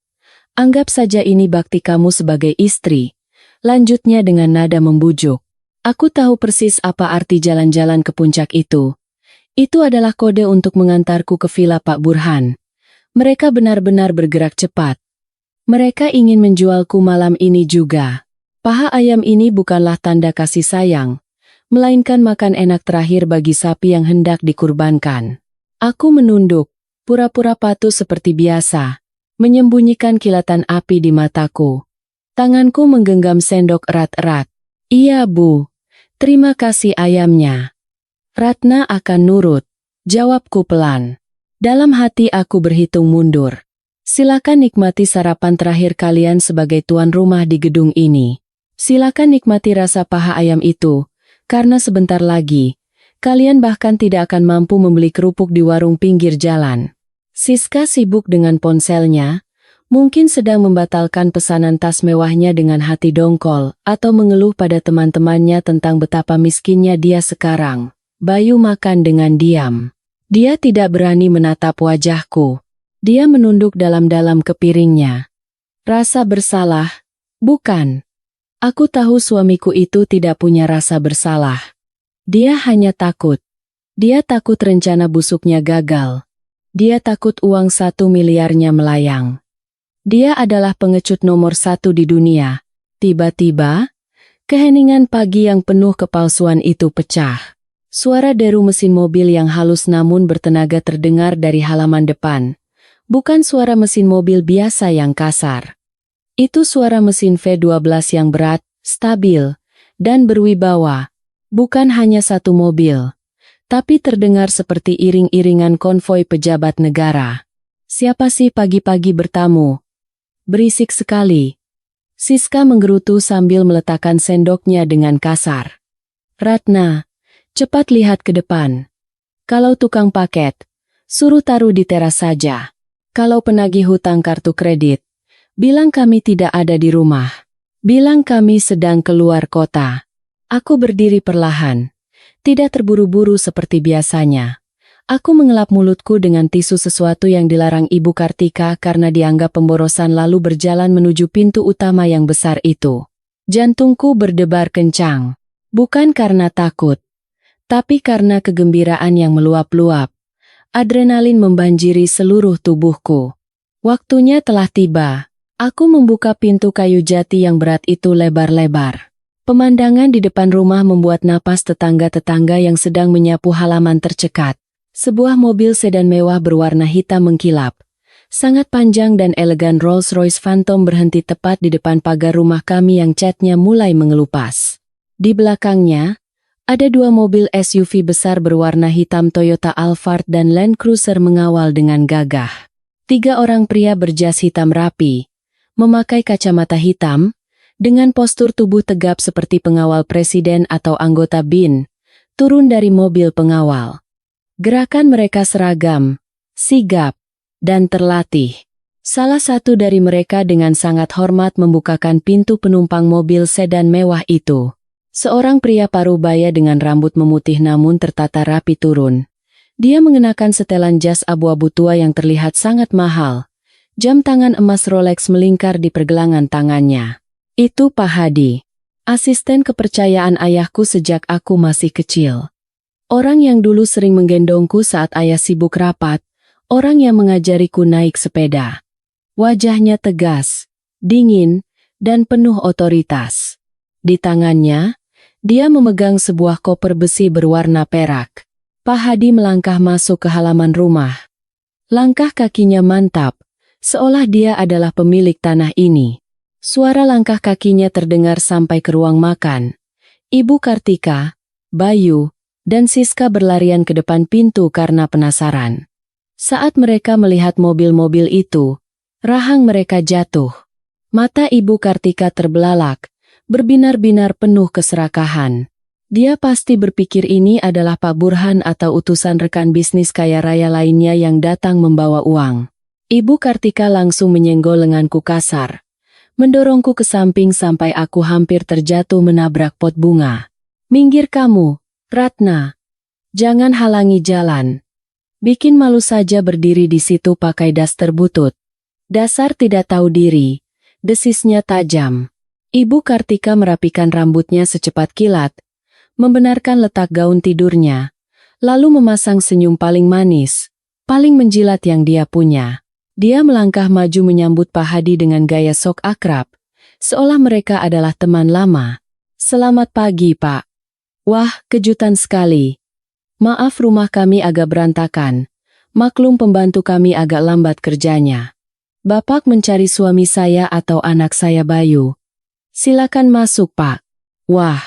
Anggap saja ini bakti kamu sebagai istri. Lanjutnya dengan nada membujuk. Aku tahu persis apa arti jalan-jalan ke puncak itu. Itu adalah kode untuk mengantarku ke villa Pak Burhan. Mereka benar-benar bergerak cepat. Mereka ingin menjualku malam ini juga. Paha ayam ini bukanlah tanda kasih sayang, melainkan makan enak terakhir bagi sapi yang hendak dikurbankan. Aku menunduk, pura-pura patuh seperti biasa, menyembunyikan kilatan api di mataku. Tanganku menggenggam sendok erat-erat. Iya Bu, terima kasih ayamnya. Ratna akan nurut, jawabku pelan. Dalam hati aku berhitung mundur. Silakan nikmati sarapan terakhir kalian sebagai tuan rumah di gedung ini. Silakan nikmati rasa paha ayam itu, karena sebentar lagi, kalian bahkan tidak akan mampu membeli kerupuk di warung pinggir jalan. Siska sibuk dengan ponselnya, mungkin sedang membatalkan pesanan tas mewahnya dengan hati dongkol, atau mengeluh pada teman-temannya tentang betapa miskinnya dia sekarang. Bayu makan dengan diam. Dia tidak berani menatap wajahku. Dia menunduk dalam-dalam ke piringnya. Rasa bersalah? Bukan. Aku tahu suamiku itu tidak punya rasa bersalah. Dia hanya takut. Dia takut rencana busuknya gagal. Dia takut uang 1 miliarnya melayang. Dia adalah pengecut nomor 1 di dunia. Tiba-tiba, keheningan pagi yang penuh kepalsuan itu pecah. Suara deru mesin mobil yang halus namun bertenaga terdengar dari halaman depan. Bukan suara mesin mobil biasa yang kasar. Itu suara mesin V12 yang berat, stabil, dan berwibawa. Bukan hanya satu mobil, tapi terdengar seperti iring-iringan konvoi pejabat negara. Siapa sih pagi-pagi bertamu? Berisik sekali. Siska menggerutu sambil meletakkan sendoknya dengan kasar. Ratna, cepat lihat ke depan. Kalau tukang paket, suruh taruh di teras saja. Kalau penagih hutang kartu kredit, bilang kami tidak ada di rumah. Bilang kami sedang keluar kota. Aku berdiri perlahan. Tidak terburu-buru seperti biasanya. Aku mengelap mulutku dengan tisu sesuatu yang dilarang Ibu Kartika karena dianggap pemborosan lalu berjalan menuju pintu utama yang besar itu. Jantungku berdebar kencang. Bukan karena takut, tapi karena kegembiraan yang meluap-luap. Adrenalin membanjiri seluruh tubuhku. Waktunya telah tiba. Aku membuka pintu kayu jati yang berat itu lebar-lebar. Pemandangan di depan rumah membuat napas tetangga-tetangga yang sedang menyapu halaman tercekat. Sebuah mobil sedan mewah berwarna hitam mengkilap. Sangat panjang dan elegan Rolls-Royce Phantom berhenti tepat di depan pagar rumah kami yang catnya mulai mengelupas. Di belakangnya, ada 2 mobil SUV besar berwarna hitam Toyota Alphard dan Land Cruiser mengawal dengan gagah. 3 orang pria berjas hitam rapi, memakai kacamata hitam, dengan postur tubuh tegap seperti pengawal presiden atau anggota BIN, turun dari mobil pengawal. Gerakan mereka seragam, sigap, dan terlatih. Salah satu dari mereka dengan sangat hormat membukakan pintu penumpang mobil sedan mewah itu. Seorang pria parubaya dengan rambut memutih namun tertata rapi turun. Dia mengenakan setelan jas abu-abu tua yang terlihat sangat mahal. Jam tangan emas Rolex melingkar di pergelangan tangannya. Itu Pak Hadi, asisten kepercayaan ayahku sejak aku masih kecil. Orang yang dulu sering menggendongku saat ayah sibuk rapat, orang yang mengajariku naik sepeda. Wajahnya tegas, dingin, dan penuh otoritas. Di tangannya, dia memegang sebuah koper besi berwarna perak. Pak Hadi melangkah masuk ke halaman rumah. Langkah kakinya mantap, seolah dia adalah pemilik tanah ini. Suara langkah kakinya terdengar sampai ke ruang makan. Ibu Kartika, Bayu, dan Siska berlarian ke depan pintu karena penasaran. Saat mereka melihat mobil-mobil itu, rahang mereka jatuh. Mata Ibu Kartika terbelalak, berbinar-binar penuh keserakahan. Dia pasti berpikir ini adalah Pak Burhan atau utusan rekan bisnis kaya raya lainnya yang datang membawa uang. Ibu Kartika langsung menyenggol lenganku kasar, mendorongku ke samping sampai aku hampir terjatuh menabrak pot bunga. Minggir kamu, Ratna. Jangan halangi jalan. Bikin malu saja berdiri di situ pakai daster butut. Dasar tidak tahu diri. Desisnya tajam. Ibu Kartika merapikan rambutnya secepat kilat, membenarkan letak gaun tidurnya, lalu memasang senyum paling manis, paling menjilat yang dia punya. Dia melangkah maju menyambut Pak Hadi dengan gaya sok akrab, seolah mereka adalah teman lama. "Selamat pagi, Pak." "Wah, kejutan sekali. Maaf rumah kami agak berantakan. Maklum pembantu kami agak lambat kerjanya. Bapak mencari suami saya atau anak saya Bayu?" "Silakan masuk, Pak." "Wah,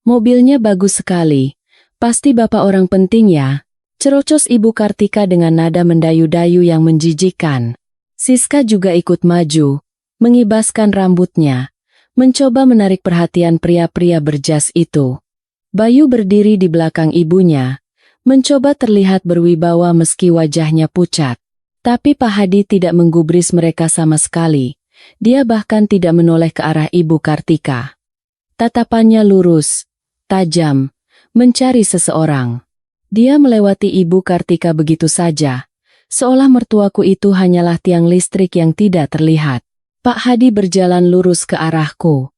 mobilnya bagus sekali. Pasti Bapak orang penting ya?" Cerocos Ibu Kartika dengan nada mendayu-dayu yang menjijikkan. Siska juga ikut maju, mengibaskan rambutnya, mencoba menarik perhatian pria-pria berjas itu. Bayu berdiri di belakang ibunya, mencoba terlihat berwibawa meski wajahnya pucat. Tapi Pak Hadi tidak menggubris mereka sama sekali. Dia bahkan tidak menoleh ke arah Ibu Kartika. Tatapannya lurus, tajam, mencari seseorang. Dia melewati Ibu Kartika begitu saja, seolah mertuaku itu hanyalah tiang listrik yang tidak terlihat. Pak Hadi berjalan lurus ke arahku.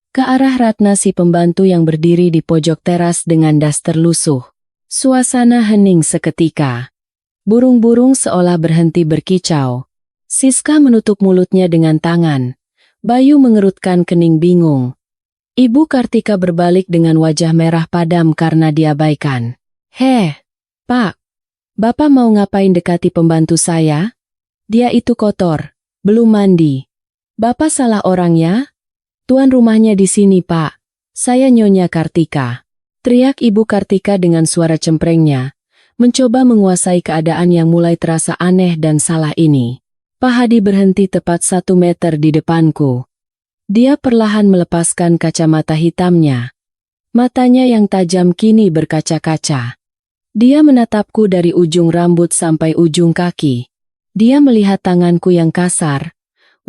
Ke arah Ratna si pembantu yang berdiri di pojok teras dengan daster lusuh. Suasana hening seketika. Burung-burung seolah berhenti berkicau. Siska menutup mulutnya dengan tangan. Bayu mengerutkan kening bingung. Ibu Kartika berbalik dengan wajah merah padam karena diabaikan. "Heh, Pak. Bapak mau ngapain dekati pembantu saya? Dia itu kotor, belum mandi. Bapak salah orang ya? Tuan rumahnya di sini, Pak. Saya Nyonya Kartika." Teriak Ibu Kartika dengan suara cemprengnya, mencoba menguasai keadaan yang mulai terasa aneh dan salah ini. Pak Hadi berhenti tepat 1 meter di depanku. Dia perlahan melepaskan kacamata hitamnya. Matanya yang tajam kini berkaca-kaca. Dia menatapku dari ujung rambut sampai ujung kaki. Dia melihat tanganku yang kasar,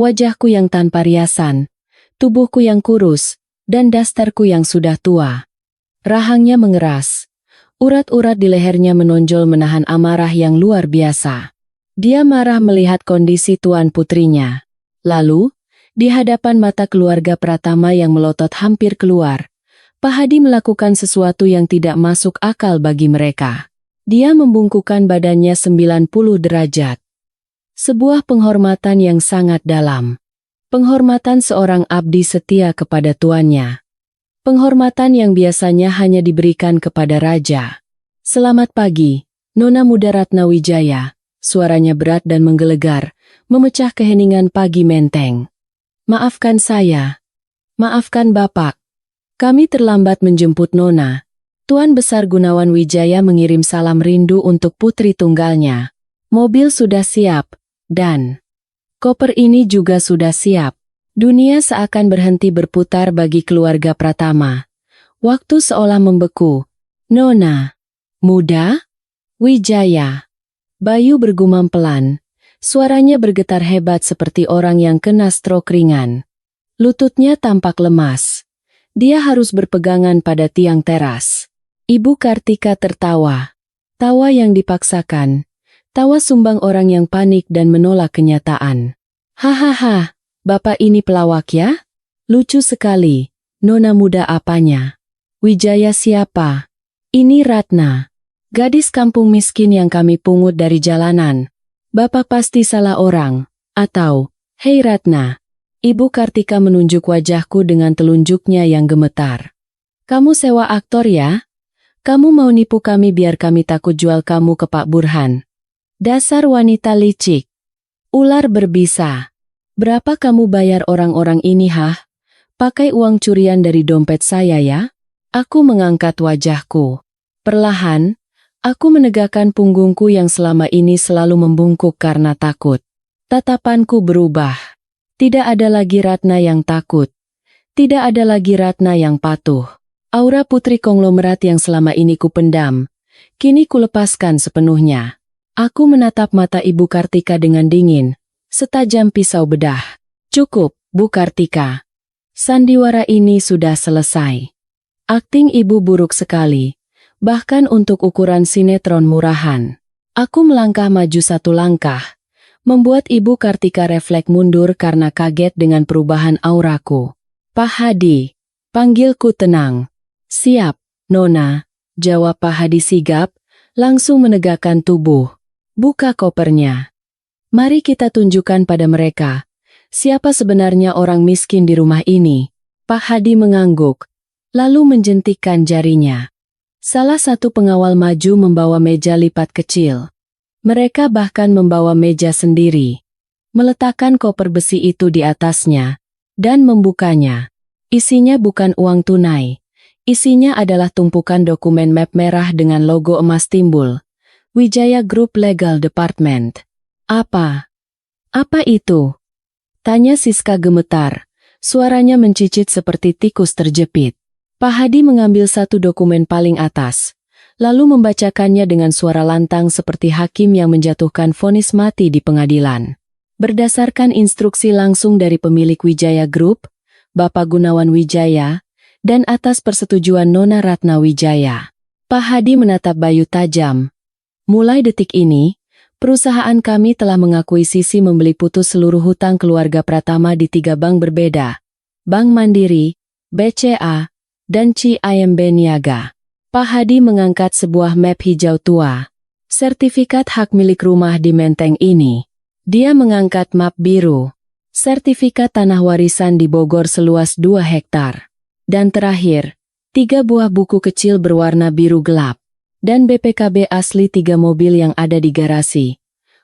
wajahku yang tanpa riasan, tubuhku yang kurus, dan dasterku yang sudah tua. Rahangnya mengeras. Urat-urat di lehernya menonjol menahan amarah yang luar biasa. Dia marah melihat kondisi tuan putrinya. Lalu, di hadapan mata keluarga Pratama yang melotot hampir keluar, Pak Hadi melakukan sesuatu yang tidak masuk akal bagi mereka. Dia membungkukkan badannya 90 derajat. Sebuah penghormatan yang sangat dalam. Penghormatan seorang abdi setia kepada tuannya. Penghormatan yang biasanya hanya diberikan kepada raja. "Selamat pagi, Nona Muda Ratna Wijaya." Suaranya berat dan menggelegar, memecah keheningan pagi menteng. "Maafkan saya. Maafkan Bapak. Kami terlambat menjemput Nona. Tuan Besar Gunawan Wijaya mengirim salam rindu untuk putri tunggalnya. Mobil sudah siap, dan koper ini juga sudah siap." Dunia seakan berhenti berputar bagi keluarga Pratama. Waktu seolah membeku. "Nona Muda Wijaya." Bayu bergumam pelan. Suaranya bergetar hebat seperti orang yang kena stroke ringan. Lututnya tampak lemas. Dia harus berpegangan pada tiang teras. Ibu Kartika tertawa. Tawa yang dipaksakan. Tawa sumbang orang yang panik dan menolak kenyataan. "Hahaha, Bapak ini pelawak ya? Lucu sekali. Nona muda apanya? Wijaya siapa? Ini Ratna. Gadis kampung miskin yang kami pungut dari jalanan. Bapak pasti salah orang. Atau, hei Ratna." Ibu Kartika menunjuk wajahku dengan telunjuknya yang gemetar. "Kamu sewa aktor ya? Kamu mau nipu kami biar kami takut jual kamu ke Pak Burhan. Dasar wanita licik. Ular berbisa. Berapa kamu bayar orang-orang ini Pakai uang curian dari dompet saya ya?" Aku mengangkat wajahku. Perlahan, aku menegakkan punggungku yang selama ini selalu membungkuk karena takut. Tatapanku berubah. Tidak ada lagi Ratna yang takut. Tidak ada lagi Ratna yang patuh. Aura putri konglomerat yang selama ini kupendam, kini kulepaskan sepenuhnya. Aku menatap mata Ibu Kartika dengan dingin, setajam pisau bedah. "Cukup, Bu Kartika. Sandiwara ini sudah selesai. Akting Ibu buruk sekali, bahkan untuk ukuran sinetron murahan." Aku melangkah maju 1 langkah, membuat Ibu Kartika refleks mundur karena kaget dengan perubahan auraku. "Pak Hadi." Panggilku tenang. "Siap, Nona," jawab Pak Hadi sigap, langsung menegakkan tubuh. Buka kopernya. Mari kita tunjukkan pada mereka. Siapa sebenarnya orang miskin di rumah ini? Pak Hadi mengangguk, lalu menjentikkan jarinya. Salah satu pengawal maju membawa meja lipat kecil. Mereka bahkan membawa meja sendiri. Meletakkan koper besi itu di atasnya, dan membukanya. Isinya bukan uang tunai. Isinya adalah tumpukan dokumen map merah dengan logo emas timbul. Wijaya Group Legal Department. Apa? Apa itu? Tanya Siska gemetar. Suaranya mencicit seperti tikus terjepit. Pak Hadi mengambil satu dokumen paling atas, lalu membacakannya dengan suara lantang seperti hakim yang menjatuhkan vonis mati di pengadilan. Berdasarkan instruksi langsung dari pemilik Wijaya Group, Bapak Gunawan Wijaya, dan atas persetujuan Nona Ratna Wijaya. Pak Hadi menatap Bayu tajam. Mulai detik ini, perusahaan kami telah mengakuisisi membeli putus seluruh hutang keluarga Pratama di 3 bank berbeda. Bank Mandiri, BCA, dan CIMB Niaga. Pak Hadi mengangkat sebuah map hijau tua. Sertifikat hak milik rumah di Menteng ini. Dia mengangkat map biru. Sertifikat tanah warisan di Bogor seluas 2 hektar. Dan terakhir, 3 buah buku kecil berwarna biru gelap. Dan BPKB asli 3 mobil yang ada di garasi.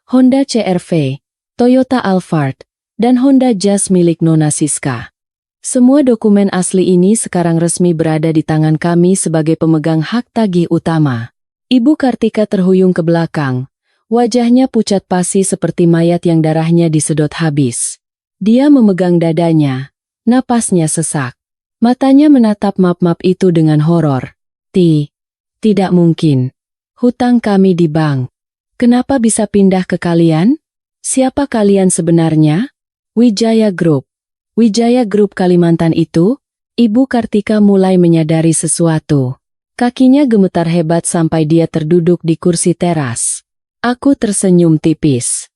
Honda CR-V, Toyota Alphard, dan Honda Jazz milik Nona Siska. Semua dokumen asli ini sekarang resmi berada di tangan kami sebagai pemegang hak tagih utama. Ibu Kartika terhuyung ke belakang. Wajahnya pucat pasi seperti mayat yang darahnya disedot habis. Dia memegang dadanya. Napasnya sesak. Matanya menatap map-map itu dengan horor. Tidak mungkin. Hutang kami di bank. Kenapa bisa pindah ke kalian? Siapa kalian sebenarnya? Wijaya Group. Wijaya Group Kalimantan itu? Ibu Kartika mulai menyadari sesuatu. Kakinya gemetar hebat sampai dia terduduk di kursi teras. Aku tersenyum tipis.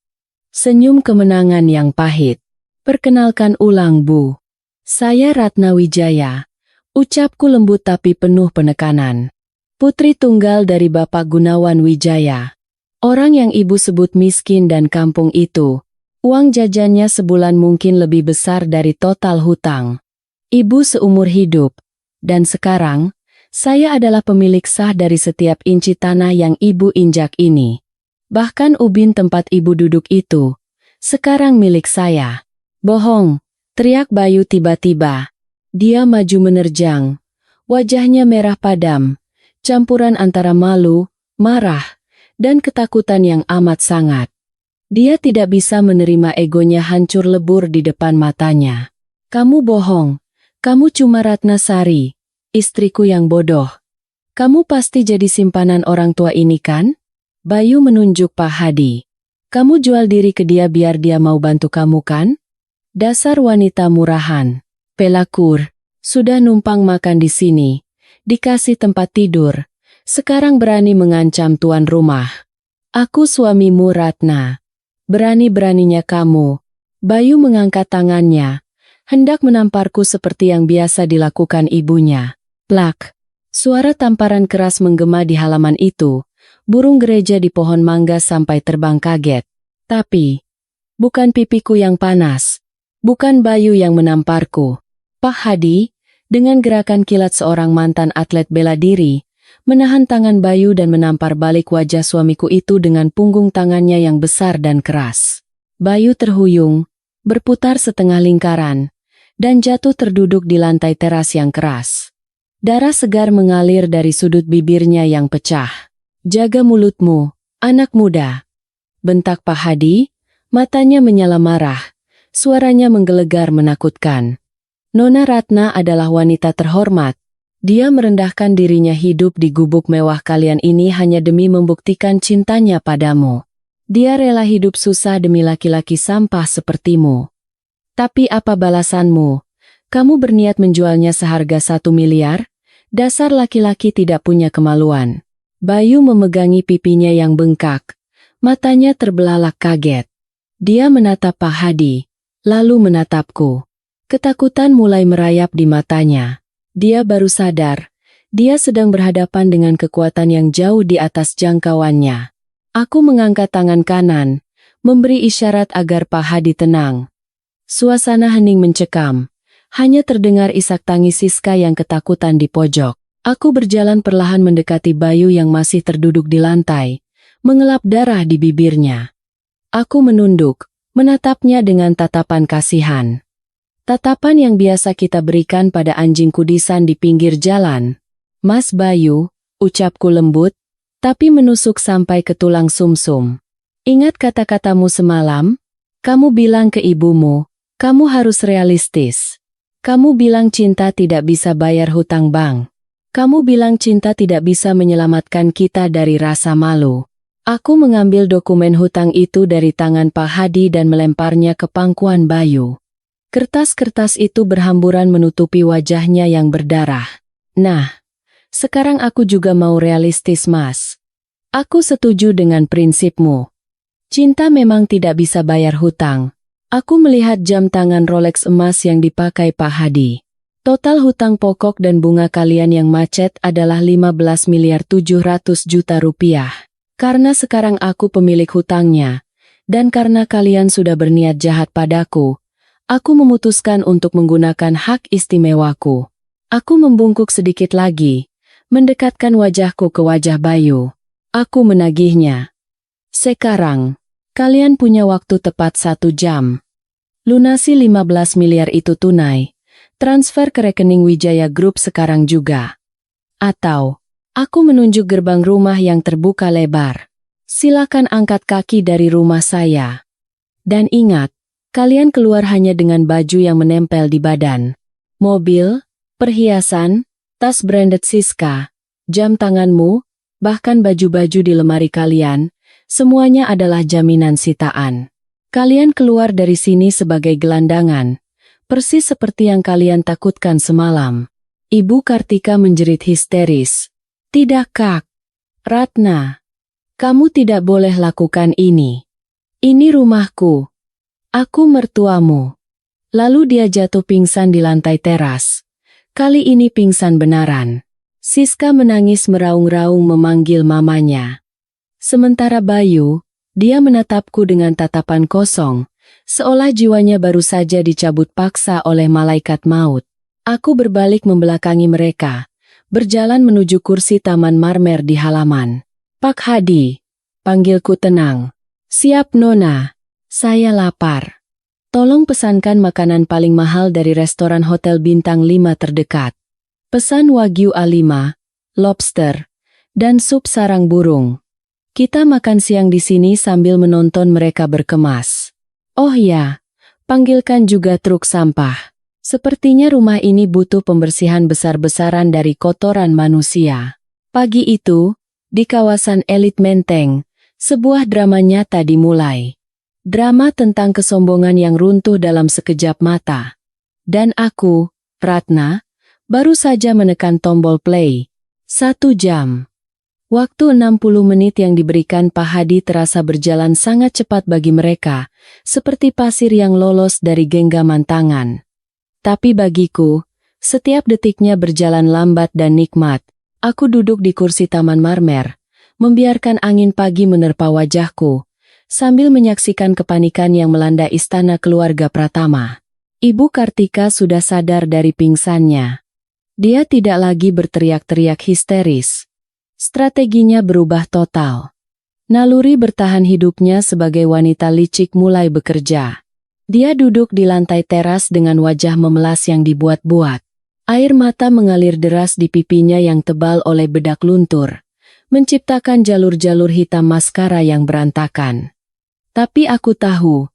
Senyum kemenangan yang pahit. Perkenalkan ulang Bu. Saya Ratna Wijaya. Ucapku lembut tapi penuh penekanan. Putri tunggal dari Bapak Gunawan Wijaya. Orang yang ibu sebut miskin dan kampung itu. Uang jajannya sebulan mungkin lebih besar dari total hutang. Ibu seumur hidup. Dan sekarang, saya adalah pemilik sah dari setiap inci tanah yang ibu injak ini. Bahkan ubin tempat ibu duduk itu, sekarang milik saya. Bohong, teriak Bayu tiba-tiba. Dia maju menerjang. Wajahnya merah padam, campuran antara malu, marah, dan ketakutan yang amat sangat. Dia tidak bisa menerima egonya hancur lebur di depan matanya. Kamu bohong. Kamu cuma Ratna Sari, istriku yang bodoh. Kamu pasti jadi simpanan orang tua ini kan? Bayu menunjuk Pak Hadi. Kamu jual diri ke dia biar dia mau bantu kamu kan? Dasar wanita murahan. Pelakor, sudah numpang makan di sini. Dikasih tempat tidur. Sekarang berani mengancam tuan rumah. Aku suamimu Ratna. Berani-beraninya kamu. Bayu mengangkat tangannya, hendak menamparku seperti yang biasa dilakukan ibunya. Plak. Suara tamparan keras menggema di halaman itu. Burung gereja di pohon mangga sampai terbang kaget. Tapi, bukan pipiku yang panas. Bukan Bayu yang menamparku. Pak Hadi, dengan gerakan kilat seorang mantan atlet bela diri, menahan tangan Bayu dan menampar balik wajah suamiku itu dengan punggung tangannya yang besar dan keras. Bayu terhuyung, berputar setengah lingkaran, dan jatuh terduduk di lantai teras yang keras. Darah segar mengalir dari sudut bibirnya yang pecah. Jaga mulutmu, anak muda. Bentak Pak Hadi, matanya menyala marah, suaranya menggelegar menakutkan. Nona Ratna adalah wanita terhormat. Dia merendahkan dirinya hidup di gubuk mewah kalian ini hanya demi membuktikan cintanya padamu. Dia rela hidup susah demi laki-laki sampah sepertimu. Tapi apa balasanmu? Kamu berniat menjualnya seharga 1 miliar? Dasar laki-laki tidak punya kemaluan. Bayu memegangi pipinya yang bengkak. Matanya terbelalak kaget. Dia menatap Pak Hadi, lalu menatapku. Ketakutan mulai merayap di matanya. Dia baru sadar, Dia sedang berhadapan dengan kekuatan yang jauh di atas jangkauannya. Aku mengangkat tangan kanan, memberi isyarat agar Pak Hadi tenang. Suasana hening mencekam. Hanya terdengar isak tangis Siska yang ketakutan di pojok. Aku berjalan perlahan mendekati Bayu yang masih terduduk di lantai, mengelap darah di bibirnya. Aku menunduk, menatapnya dengan tatapan kasihan. Tatapan yang biasa kita berikan pada anjing kudisan di pinggir jalan. Mas Bayu, ucapku lembut, tapi menusuk sampai ke tulang sumsum. Ingat kata-katamu semalam? Kamu bilang ke ibumu, kamu harus realistis. Kamu bilang cinta tidak bisa bayar hutang bank. Kamu bilang cinta tidak bisa menyelamatkan kita dari rasa malu. Aku mengambil dokumen hutang itu dari tangan Pak Hadi dan melemparnya ke pangkuan Bayu. Kertas-kertas itu berhamburan menutupi wajahnya yang berdarah. Nah, sekarang aku juga mau realistis, Mas. Aku setuju dengan prinsipmu. Cinta memang tidak bisa bayar hutang. Aku melihat jam tangan Rolex emas yang dipakai Pak Hadi. Total hutang pokok dan bunga kalian yang macet adalah 15.700.000.000 rupiah. Karena sekarang aku pemilik hutangnya, dan karena kalian sudah berniat jahat padaku, aku memutuskan untuk menggunakan hak istimewaku. Aku membungkuk sedikit lagi, mendekatkan wajahku ke wajah Bayu. Aku menagihnya. Sekarang, kalian punya waktu tepat 1 jam. Lunasi 15 miliar itu tunai. Transfer ke rekening Wijaya Group sekarang juga. Atau, aku menunjuk gerbang rumah yang terbuka lebar. Silakan angkat kaki dari rumah saya. Dan ingat, kalian keluar hanya dengan baju yang menempel di badan. Mobil, perhiasan, tas branded Siska, jam tanganmu, bahkan baju-baju di lemari kalian, semuanya adalah jaminan sitaan. Kalian keluar dari sini sebagai gelandangan. Persis seperti yang kalian takutkan semalam. Ibu Kartika menjerit histeris. Tidak, Kak. Ratna. Kamu tidak boleh lakukan ini. Ini rumahku. Aku mertuamu. Lalu dia jatuh pingsan di lantai teras. Kali ini pingsan benaran. Siska menangis meraung-raung memanggil mamanya. Sementara Bayu, dia menatapku dengan tatapan kosong. Seolah jiwanya baru saja dicabut paksa oleh malaikat maut. Aku berbalik membelakangi mereka, berjalan menuju kursi taman marmer di halaman. Pak Hadi, panggilku tenang. Siap Nona, saya lapar. Tolong pesankan makanan paling mahal dari restoran hotel bintang 5 terdekat. Pesan Wagyu A5, lobster, dan sup sarang burung. Kita makan siang di sini sambil menonton mereka berkemas. Oh ya, panggilkan juga truk sampah. Sepertinya rumah ini butuh pembersihan besar-besaran dari kotoran manusia. Pagi itu, di kawasan elit Menteng, sebuah drama nyata dimulai. Drama tentang kesombongan yang runtuh dalam sekejap mata. Dan aku, Ratna, baru saja menekan tombol play. 1 jam. Waktu 60 menit yang diberikan Pak Hadi terasa berjalan sangat cepat bagi mereka, seperti pasir yang lolos dari genggaman tangan. Tapi bagiku, setiap detiknya berjalan lambat dan nikmat. Aku duduk di kursi taman marmer, membiarkan angin pagi menerpa wajahku, sambil menyaksikan kepanikan yang melanda istana keluarga Pratama. Ibu Kartika sudah sadar dari pingsannya. Dia tidak lagi berteriak-teriak histeris. Strateginya berubah total. Naluri bertahan hidupnya sebagai wanita licik mulai bekerja. Dia duduk di lantai teras dengan wajah memelas yang dibuat-buat. Air mata mengalir deras di pipinya yang tebal oleh bedak luntur, menciptakan jalur-jalur hitam maskara yang berantakan. Tapi aku tahu,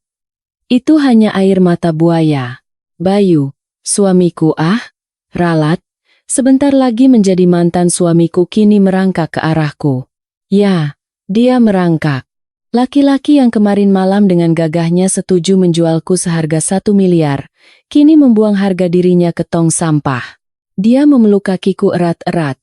itu hanya air mata buaya. Bayu, suamiku ralat, sebentar lagi menjadi mantan suamiku kini merangkak ke arahku. Ya, dia merangkak. Laki-laki yang kemarin malam dengan gagahnya setuju menjualku seharga 1 miliar, kini membuang harga dirinya ke tong sampah. Dia memeluk kakiku erat-erat,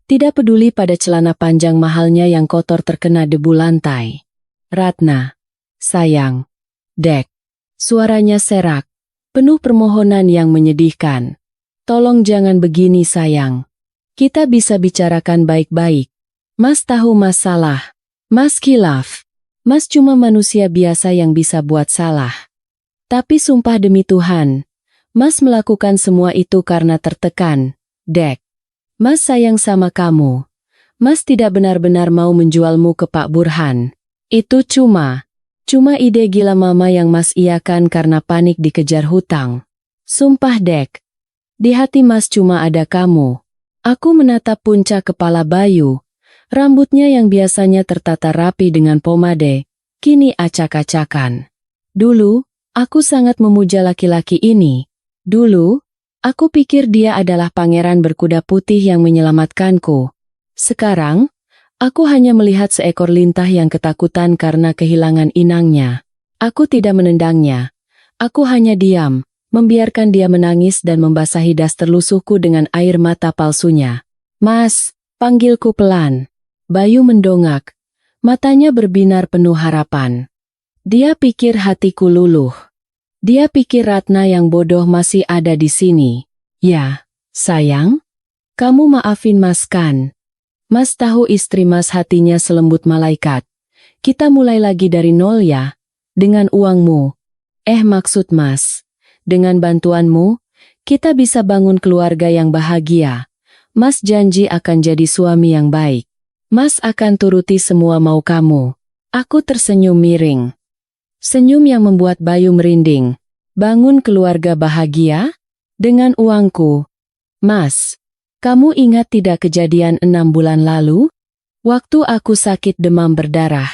tidak peduli pada celana panjang mahalnya yang kotor terkena debu lantai. Ratna, sayang, Dek. Suaranya serak, penuh permohonan yang menyedihkan. Tolong jangan begini sayang. Kita bisa bicarakan baik-baik. Mas tahu Mas salah. Mas khilaf. Mas cuma manusia biasa yang bisa buat salah. Tapi sumpah demi Tuhan, Mas melakukan semua itu karena tertekan, Dek. Mas sayang sama kamu. Mas tidak benar-benar mau menjualmu ke Pak Burhan. Itu cuma ide gila mama yang Mas iakan karena panik dikejar hutang. Sumpah Dek, di hati Mas cuma ada kamu. Aku menatap puncak kepala Bayu. Rambutnya yang biasanya tertata rapi dengan pomade, kini acak-acakan. Dulu, aku sangat memuja laki-laki ini. Dulu, aku pikir dia adalah pangeran berkuda putih yang menyelamatkanku. Sekarang, aku hanya melihat seekor lintah yang ketakutan karena kehilangan inangnya. Aku tidak menendangnya. Aku hanya diam, membiarkan dia menangis dan membasahi daster lusuhku dengan air mata palsunya. Mas, panggilku pelan. Bayu mendongak. Matanya berbinar penuh harapan. Dia pikir hatiku luluh. Dia pikir Ratna yang bodoh masih ada di sini. Ya, sayang. Kamu maafin Mas kan? Mas tahu istri Mas hatinya selembut malaikat. Kita mulai lagi dari nol ya. Dengan uangmu. Maksud Mas. Dengan bantuanmu, kita bisa bangun keluarga yang bahagia. Mas janji akan jadi suami yang baik. Mas akan turuti semua mau kamu. Aku tersenyum miring. Senyum yang membuat Bayu merinding. Bangun keluarga bahagia? Dengan uangku. Mas. Kamu ingat tidak kejadian 6 bulan lalu? Waktu aku sakit demam berdarah.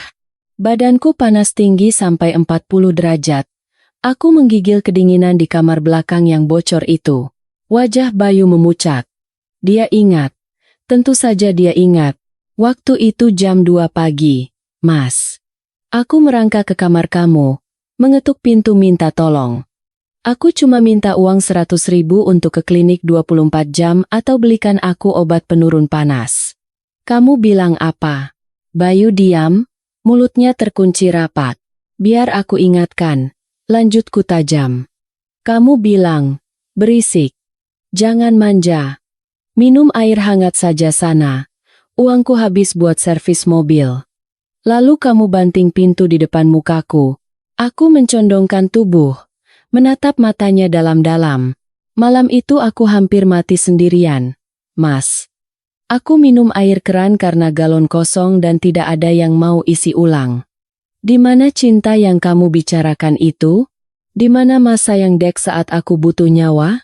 Badanku panas tinggi sampai 40 derajat. Aku menggigil kedinginan di kamar belakang yang bocor itu. Wajah Bayu memucat. Dia ingat. Tentu saja dia ingat. Waktu itu jam 2 pagi. Mas. Aku merangkak ke kamar kamu. Mengetuk pintu minta tolong. Aku cuma minta uang 100.000 untuk ke klinik 24 jam atau belikan aku obat penurun panas. Kamu bilang apa? Bayu diam, mulutnya terkunci rapat. Biar aku ingatkan, lanjutku tajam. Kamu bilang, berisik. Jangan manja. Minum air hangat saja sana. Uangku habis buat servis mobil. Lalu kamu banting pintu di depan mukaku. Aku mencondongkan tubuh. Menatap matanya dalam-dalam. Malam itu aku hampir mati sendirian. Mas. Aku minum air keran karena galon kosong dan tidak ada yang mau isi ulang. Di mana cinta yang kamu bicarakan itu? Di mana Mas sayang Dek saat aku butuh nyawa?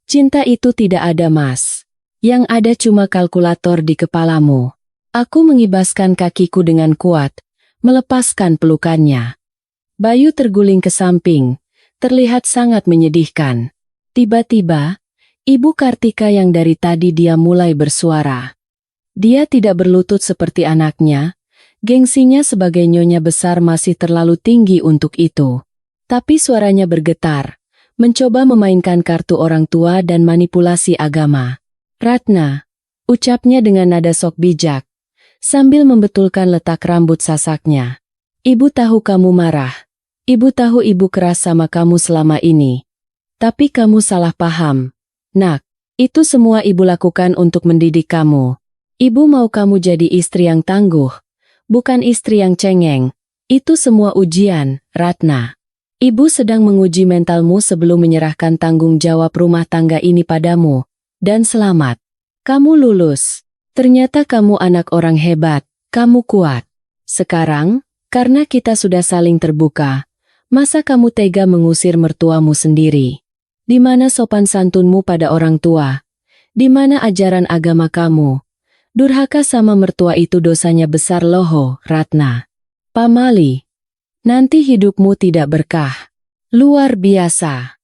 Cinta itu tidak ada Mas. Yang ada cuma kalkulator di kepalamu. Aku mengibaskan kakiku dengan kuat, melepaskan pelukannya. Bayu terguling ke samping. Terlihat sangat menyedihkan. Tiba-tiba, Ibu Kartika yang dari tadi dia mulai bersuara. Dia tidak berlutut seperti anaknya, gengsinya sebagai nyonya besar masih terlalu tinggi untuk itu. Tapi suaranya bergetar, mencoba memainkan kartu orang tua dan manipulasi agama. Ratna, ucapnya dengan nada sok bijak, sambil membetulkan letak rambut sasaknya. Ibu tahu kamu marah. Ibu tahu ibu keras sama kamu selama ini. Tapi kamu salah paham. Nak, itu semua ibu lakukan untuk mendidik kamu. Ibu mau kamu jadi istri yang tangguh, bukan istri yang cengeng. Itu semua ujian, Ratna. Ibu sedang menguji mentalmu sebelum menyerahkan tanggung jawab rumah tangga ini padamu. Dan selamat. Kamu lulus. Ternyata kamu anak orang hebat. Kamu kuat. Sekarang, karena kita sudah saling terbuka, masa kamu tega mengusir mertuamu sendiri? Di mana sopan santunmu pada orang tua? Di mana ajaran agama kamu? Durhaka sama mertua itu dosanya besar loh, Ratna. Pamali. Nanti hidupmu tidak berkah. Luar biasa.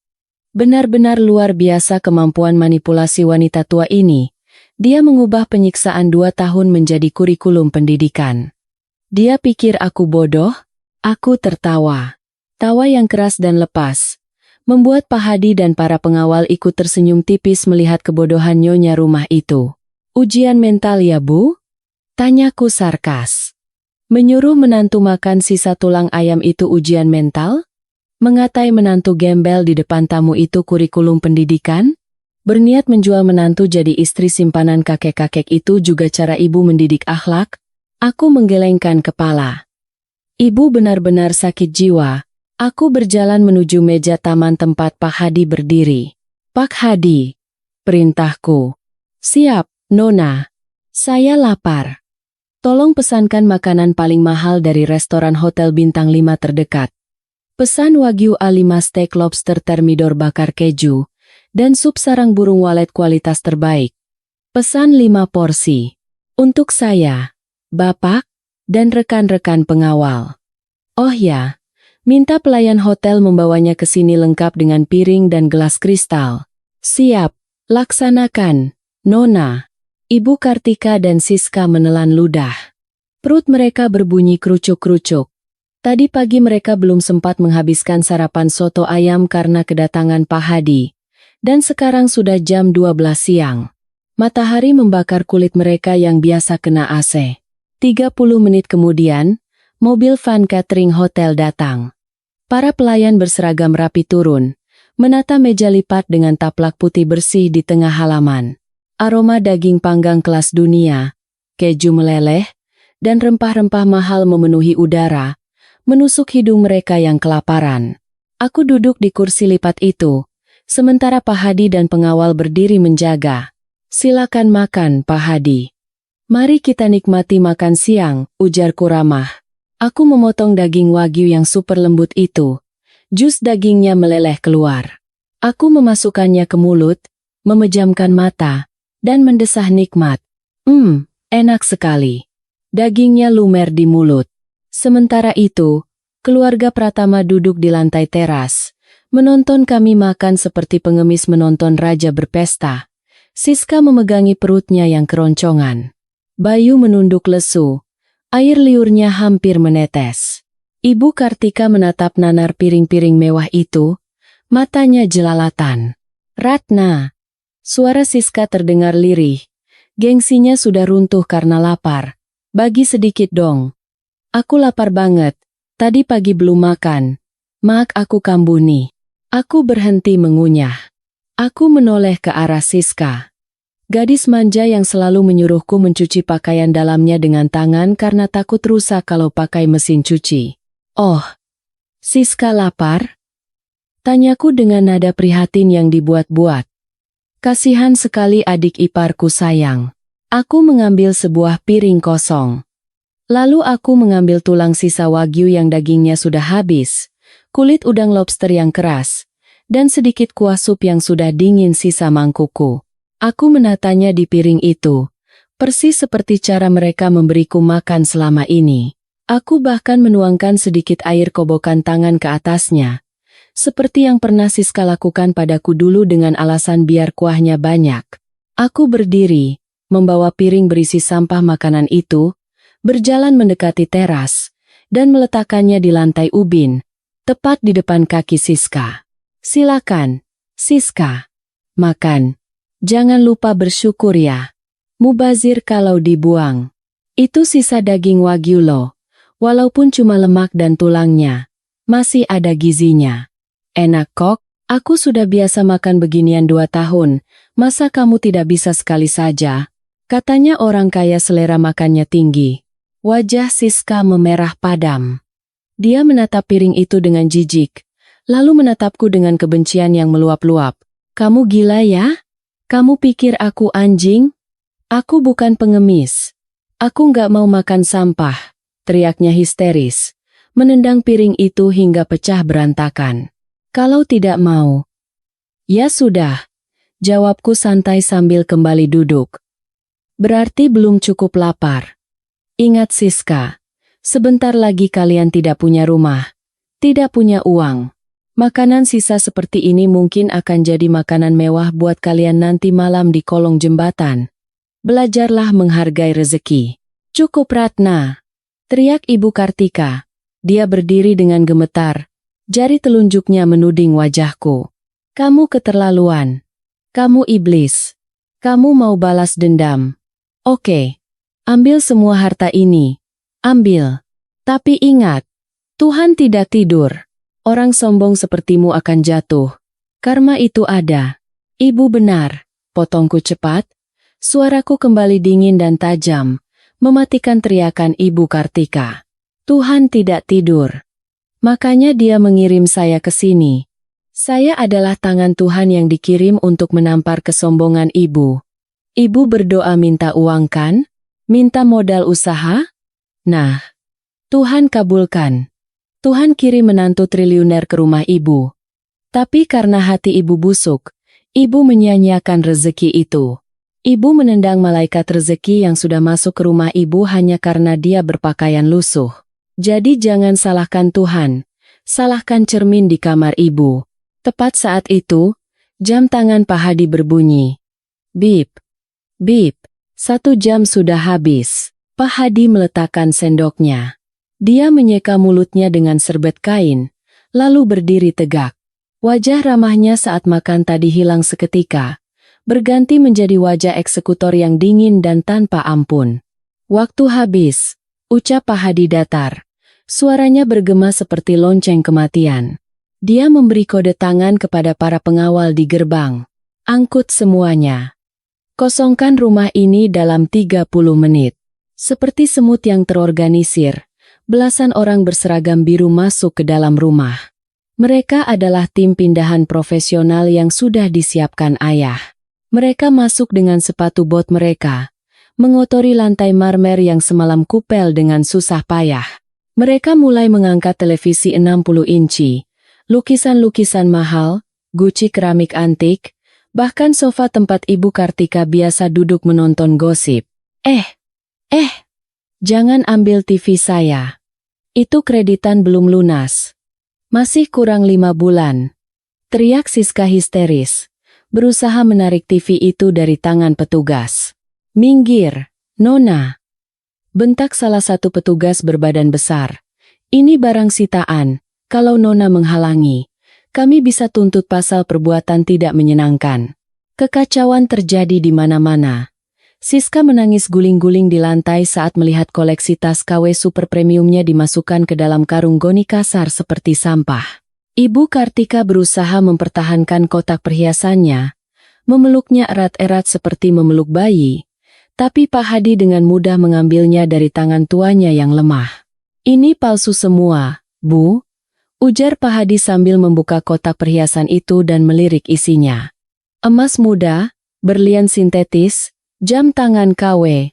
Benar-benar luar biasa kemampuan manipulasi wanita tua ini. Dia mengubah penyiksaan 2 tahun menjadi kurikulum pendidikan. Dia pikir aku bodoh? Aku tertawa. Tawa yang keras dan lepas, membuat Pak Hadi dan para pengawal ikut tersenyum tipis melihat kebodohan nyonya rumah itu. Ujian mental ya Bu? Tanyaku sarkas. Menyuruh menantu makan sisa tulang ayam itu ujian mental? Mengatai menantu gembel di depan tamu itu kurikulum pendidikan? Berniat menjual menantu jadi istri simpanan kakek-kakek itu juga cara ibu mendidik akhlak? Aku menggelengkan kepala. Ibu benar-benar sakit jiwa. Aku berjalan menuju meja taman tempat Pak Hadi berdiri. Pak Hadi, perintahku. Siap, Nona. Saya lapar. Tolong pesankan makanan paling mahal dari restoran hotel bintang 5 terdekat. Pesan Wagyu A5 steak lobster termidor bakar keju, dan sup sarang burung walet kualitas terbaik. Pesan 5 porsi. Untuk saya, Bapak, dan rekan-rekan pengawal. Oh ya, minta pelayan hotel membawanya ke sini lengkap dengan piring dan gelas kristal. Siap, laksanakan, Nona. Ibu Kartika dan Siska menelan ludah. Perut mereka berbunyi kerucuk-kerucuk. Tadi pagi mereka belum sempat menghabiskan sarapan soto ayam karena kedatangan Pak Hadi. Dan sekarang sudah jam 12 siang. Matahari membakar kulit mereka yang biasa kena AC. 30 menit kemudian, mobil van catering hotel datang. Para pelayan berseragam rapi turun, menata meja lipat dengan taplak putih bersih di tengah halaman. Aroma daging panggang kelas dunia, keju meleleh, dan rempah-rempah mahal memenuhi udara, menusuk hidung mereka yang kelaparan. Aku duduk di kursi lipat itu, sementara Pak Hadi dan pengawal berdiri menjaga. Silakan makan, Pak Hadi. Mari kita nikmati makan siang, ujarku ramah. Aku memotong daging wagyu yang super lembut itu. Jus dagingnya meleleh keluar. Aku memasukkannya ke mulut, memejamkan mata, dan mendesah nikmat. Enak sekali. Dagingnya lumer di mulut. Sementara itu, keluarga Pratama duduk di lantai teras, menonton kami makan seperti pengemis menonton raja berpesta. Siska memegangi perutnya yang keroncongan. Bayu menunduk lesu. Air liurnya hampir menetes. Ibu Kartika menatap nanar piring-piring mewah itu. Matanya jelalatan. Ratna. Suara Siska terdengar lirih. Gengsinya sudah runtuh karena lapar. Bagi sedikit dong. Aku lapar banget. Tadi pagi belum makan. Mak aku kambuh nih. Aku berhenti mengunyah. Aku menoleh ke arah Siska. Gadis manja yang selalu menyuruhku mencuci pakaian dalamnya dengan tangan karena takut rusak kalau pakai mesin cuci. Oh, Siska lapar? Tanyaku dengan nada prihatin yang dibuat-buat. Kasihan sekali adik iparku sayang. Aku mengambil sebuah piring kosong. Lalu aku mengambil tulang sisa wagyu yang dagingnya sudah habis, kulit udang lobster yang keras, dan sedikit kuah sup yang sudah dingin sisa mangkuku. Aku menatanya di piring itu, persis seperti cara mereka memberiku makan selama ini. Aku bahkan menuangkan sedikit air kobokan tangan ke atasnya, seperti yang pernah Siska lakukan padaku dulu dengan alasan biar kuahnya banyak. Aku berdiri, membawa piring berisi sampah makanan itu, berjalan mendekati teras, dan meletakkannya di lantai ubin, tepat di depan kaki Siska. Silakan, Siska. Makan. Jangan lupa bersyukur ya. Mubazir kalau dibuang. Itu sisa daging wagyu loh. Walaupun cuma lemak dan tulangnya, masih ada gizinya. Enak kok, aku sudah biasa makan beginian 2 tahun. Masa kamu tidak bisa sekali saja? Katanya orang kaya selera makannya tinggi. Wajah Siska memerah padam. Dia menatap piring itu dengan jijik, lalu menatapku dengan kebencian yang meluap-luap. Kamu gila ya? Kamu pikir aku anjing? Aku bukan pengemis. Aku nggak mau makan sampah, teriaknya histeris, menendang piring itu hingga pecah berantakan. Kalau tidak mau. Ya sudah, jawabku santai sambil kembali duduk. Berarti belum cukup lapar. Ingat Siska, sebentar lagi kalian tidak punya rumah, tidak punya uang. Makanan sisa seperti ini mungkin akan jadi makanan mewah buat kalian nanti malam di kolong jembatan. Belajarlah menghargai rezeki. Cukup Ratna, teriak Ibu Kartika. Dia berdiri dengan gemetar, jari telunjuknya menuding wajahku. Kamu keterlaluan. Kamu iblis. Kamu mau balas dendam. Oke. Ambil semua harta ini. Ambil. Tapi ingat, Tuhan tidak tidur. Orang sombong sepertimu akan jatuh. Karma itu ada. Ibu benar, potongku cepat. Suaraku kembali dingin dan tajam, mematikan teriakan Ibu Kartika. Tuhan tidak tidur. Makanya dia mengirim saya ke sini. Saya adalah tangan Tuhan yang dikirim untuk menampar kesombongan Ibu. Ibu berdoa minta uang kan? Minta modal usaha? Nah, Tuhan kabulkan. Tuhan kirim menantu triliuner ke rumah Ibu. Tapi karena hati Ibu busuk, Ibu menyia-nyiakan rezeki itu. Ibu menendang malaikat rezeki yang sudah masuk ke rumah Ibu hanya karena dia berpakaian lusuh. Jadi jangan salahkan Tuhan, salahkan cermin di kamar Ibu. Tepat saat itu, jam tangan Pak Hadi berbunyi. Bip, bip, 1 jam sudah habis. Pak Hadi meletakkan sendoknya. Dia menyeka mulutnya dengan serbet kain, lalu berdiri tegak. Wajah ramahnya saat makan tadi hilang seketika, berganti menjadi wajah eksekutor yang dingin dan tanpa ampun. Waktu habis, ucap Pak Hadi datar. Suaranya bergema seperti lonceng kematian. Dia memberi kode tangan kepada para pengawal di gerbang. Angkut semuanya. Kosongkan rumah ini dalam 30 menit. Seperti semut yang terorganisir, belasan orang berseragam biru masuk ke dalam rumah. Mereka adalah tim pindahan profesional yang sudah disiapkan ayah. Mereka masuk dengan sepatu bot mereka, mengotori lantai marmer yang semalam kupel dengan susah payah. Mereka mulai mengangkat televisi 60 inci, lukisan-lukisan mahal, guci keramik antik, bahkan sofa tempat Ibu Kartika biasa duduk menonton gosip. Jangan ambil TV saya. Itu kreditan belum lunas. Masih kurang 5 bulan. Teriak Siska histeris, berusaha menarik TV itu dari tangan petugas. Minggir, Nona. Bentak salah satu petugas berbadan besar. Ini barang sitaan, kalau Nona menghalangi, kami bisa tuntut pasal perbuatan tidak menyenangkan. Kekacauan terjadi di mana-mana. Siska menangis guling-guling di lantai saat melihat koleksi tas KW super premiumnya dimasukkan ke dalam karung goni kasar seperti sampah. Ibu Kartika berusaha mempertahankan kotak perhiasannya, memeluknya erat-erat seperti memeluk bayi, tapi Pak Hadi dengan mudah mengambilnya dari tangan tuanya yang lemah. Ini palsu semua, Bu, ujar Pak Hadi sambil membuka kotak perhiasan itu dan melirik isinya. Emas muda, berlian sintetis, jam tangan KW,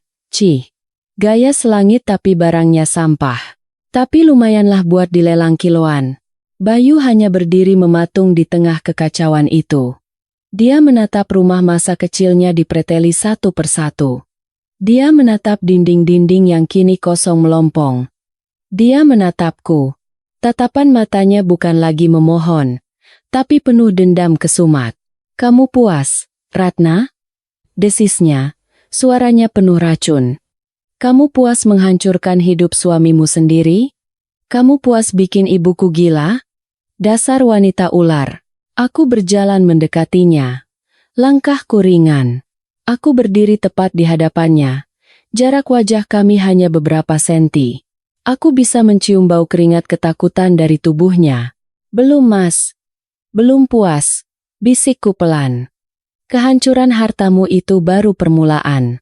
gaya selangit tapi barangnya sampah. Tapi lumayanlah buat dilelang kiloan. Bayu hanya berdiri mematung di tengah kekacauan itu. Dia menatap rumah masa kecilnya dipreteli satu persatu. Dia menatap dinding-dinding yang kini kosong melompong. Dia menatapku. Tatapan matanya bukan lagi memohon, tapi penuh dendam kesumat. Kamu puas, Ratna? Desisnya, suaranya penuh racun. Kamu puas menghancurkan hidup suamimu sendiri? Kamu puas bikin ibuku gila? Dasar wanita ular. Aku berjalan mendekatinya. Langkahku ringan. Aku berdiri tepat di hadapannya. Jarak wajah kami hanya beberapa senti. Aku bisa mencium bau keringat ketakutan dari tubuhnya. Belum, Mas. Belum puas, bisikku pelan. Kehancuran hartamu itu baru permulaan.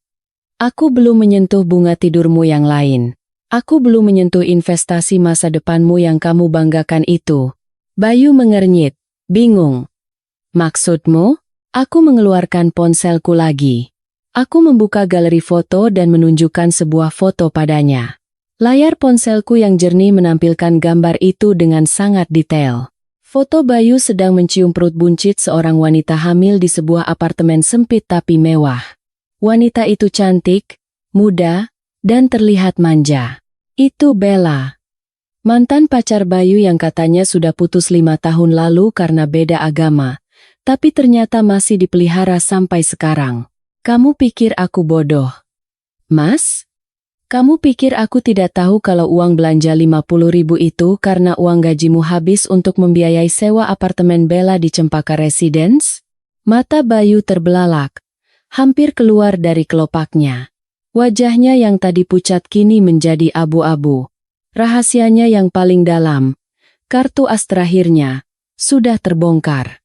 Aku belum menyentuh bunga tidurmu yang lain. Aku belum menyentuh investasi masa depanmu yang kamu banggakan itu. Bayu mengernyit, bingung. Maksudmu? Aku mengeluarkan ponselku lagi. Aku membuka galeri foto dan menunjukkan sebuah foto padanya. Layar ponselku yang jernih menampilkan gambar itu dengan sangat detail. Foto Bayu sedang mencium perut buncit seorang wanita hamil di sebuah apartemen sempit tapi mewah. Wanita itu cantik, muda, dan terlihat manja. Itu Bella. Mantan pacar Bayu yang katanya sudah putus 5 tahun lalu karena beda agama, tapi ternyata masih dipelihara sampai sekarang. Kamu pikir aku bodoh? Mas? Kamu pikir aku tidak tahu kalau uang belanja 50.000 itu karena uang gajimu habis untuk membiayai sewa apartemen Bella di Cempaka Residence? Mata Bayu terbelalak, hampir keluar dari kelopaknya. Wajahnya yang tadi pucat kini menjadi abu-abu. Rahasianya yang paling dalam, kartu as terakhirnya, sudah terbongkar.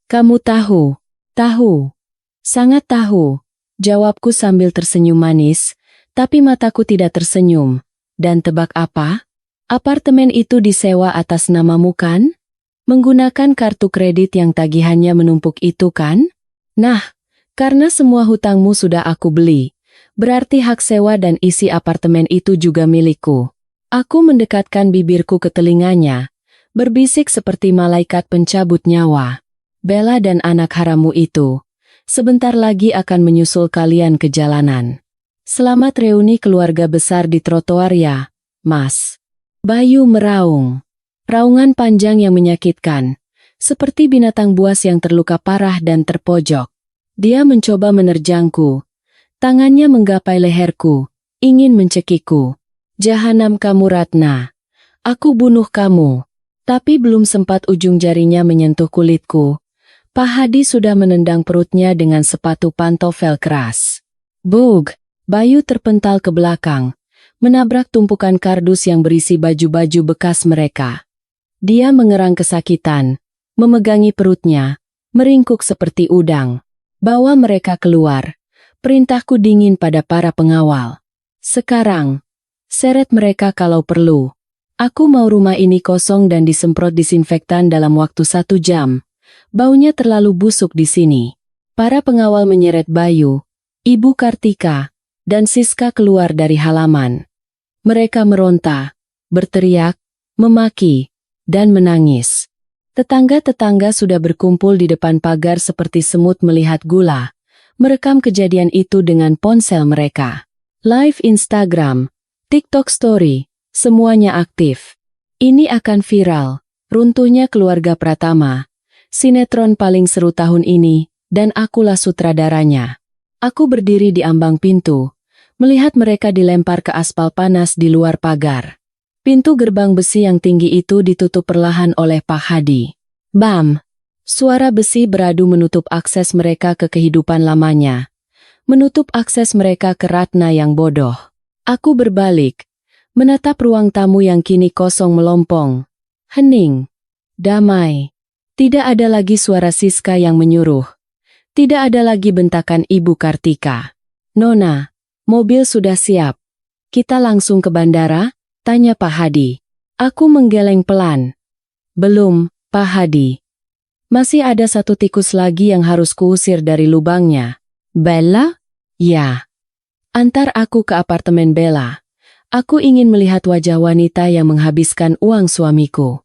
Kamu tahu, Tahu. Sangat tahu. Jawabku sambil tersenyum manis, tapi mataku tidak tersenyum. Dan tebak apa? Apartemen itu disewa atas namamu kan? Menggunakan kartu kredit yang tagihannya menumpuk itu kan? Nah, karena semua hutangmu sudah aku beli, berarti hak sewa dan isi apartemen itu juga milikku. Aku mendekatkan bibirku ke telinganya, berbisik seperti malaikat pencabut nyawa. Bella dan anak harammu itu, sebentar lagi akan menyusul kalian ke jalanan. Selamat reuni keluarga besar di trotoar ya, Mas. Bayu meraung. Raungan panjang yang menyakitkan, seperti binatang buas yang terluka parah dan terpojok. Dia mencoba menerjangku. Tangannya menggapai leherku, ingin mencekikku. Jahanam kamu Ratna. Aku bunuh kamu. Tapi belum sempat ujung jarinya menyentuh kulitku, Pak Hadi sudah menendang perutnya dengan sepatu pantofel keras. Bug! Bayu terpental ke belakang, menabrak tumpukan kardus yang berisi baju-baju bekas mereka. Dia mengerang kesakitan, memegangi perutnya, meringkuk seperti udang. Bawa mereka keluar. Perintahku dingin pada para pengawal. Sekarang, seret mereka kalau perlu. Aku mau rumah ini kosong dan disemprot disinfektan dalam waktu 1 jam. Baunya terlalu busuk di sini. Para pengawal menyeret Bayu, Ibu Kartika, dan Siska keluar dari halaman. Mereka meronta, berteriak, memaki, dan menangis. Tetangga-tetangga sudah berkumpul di depan pagar seperti semut melihat gula, merekam kejadian itu dengan ponsel mereka. Live Instagram, TikTok Story, semuanya aktif. Ini akan viral, runtuhnya keluarga Pratama, sinetron paling seru tahun ini, dan akulah sutradaranya. Aku berdiri di ambang pintu, melihat mereka dilempar ke aspal panas di luar pagar. Pintu gerbang besi yang tinggi itu ditutup perlahan oleh Pak Hadi. Bam! Suara besi beradu menutup akses mereka ke kehidupan lamanya. Menutup akses mereka ke Ratna yang bodoh. Aku berbalik, menatap ruang tamu yang kini kosong melompong. Hening. Damai. Tidak ada lagi suara Siska yang menyuruh. Tidak ada lagi bentakan Ibu Kartika. Nona, mobil sudah siap. Kita langsung ke bandara? Tanya Pak Hadi. Aku menggeleng pelan. Belum, Pak Hadi. Masih ada 1 tikus lagi yang harus kuusir dari lubangnya. Bella? Ya. Antar aku ke apartemen Bella. Aku ingin melihat wajah wanita yang menghabiskan uang suamiku.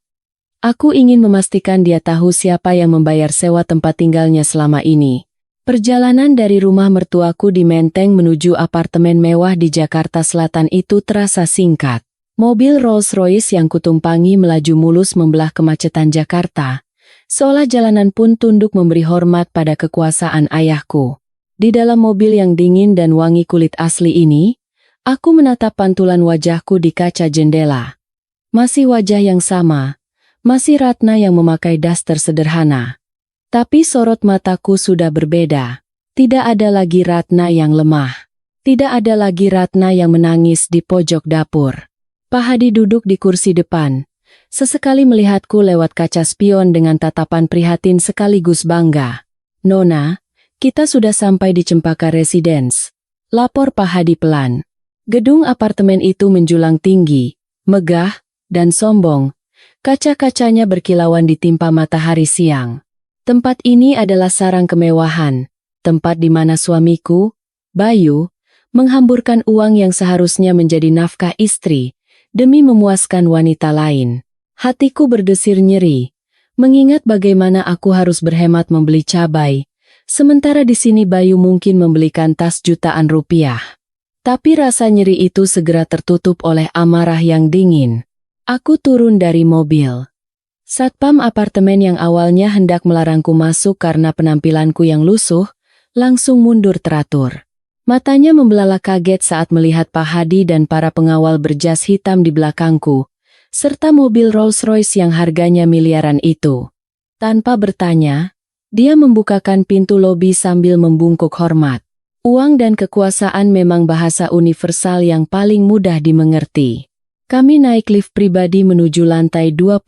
Aku ingin memastikan dia tahu siapa yang membayar sewa tempat tinggalnya selama ini. Perjalanan dari rumah mertuaku di Menteng menuju apartemen mewah di Jakarta Selatan itu terasa singkat. Mobil Rolls-Royce yang kutumpangi melaju mulus membelah kemacetan Jakarta, seolah jalanan pun tunduk memberi hormat pada kekuasaan ayahku. Di dalam mobil yang dingin dan wangi kulit asli ini, aku menatap pantulan wajahku di kaca jendela. Masih wajah yang sama. Masih Ratna yang memakai daster sederhana. Tapi sorot mataku sudah berbeda. Tidak ada lagi Ratna yang lemah. Tidak ada lagi Ratna yang menangis di pojok dapur. Pak Hadi duduk di kursi depan. Sesekali melihatku lewat kaca spion dengan tatapan prihatin sekaligus bangga. Nona, kita sudah sampai di Cempaka Residence. Lapor Pak Hadi pelan. Gedung apartemen itu menjulang tinggi, megah, dan sombong. Kaca-kacanya berkilauan ditimpa matahari siang. Tempat ini adalah sarang kemewahan, tempat di mana suamiku, Bayu, menghamburkan uang yang seharusnya menjadi nafkah istri, demi memuaskan wanita lain. Hatiku berdesir nyeri, mengingat bagaimana aku harus berhemat membeli cabai, sementara di sini Bayu mungkin membelikan tas jutaan rupiah. Tapi rasa nyeri itu segera tertutup oleh amarah yang dingin. Aku turun dari mobil. Satpam apartemen yang awalnya hendak melarangku masuk karena penampilanku yang lusuh, langsung mundur teratur. Matanya membelalak kaget saat melihat Pak Hadi dan para pengawal berjas hitam di belakangku, serta mobil Rolls-Royce yang harganya miliaran itu. Tanpa bertanya, dia membukakan pintu lobi sambil membungkuk hormat. Uang dan kekuasaan memang bahasa universal yang paling mudah dimengerti. Kami naik lift pribadi menuju lantai 25.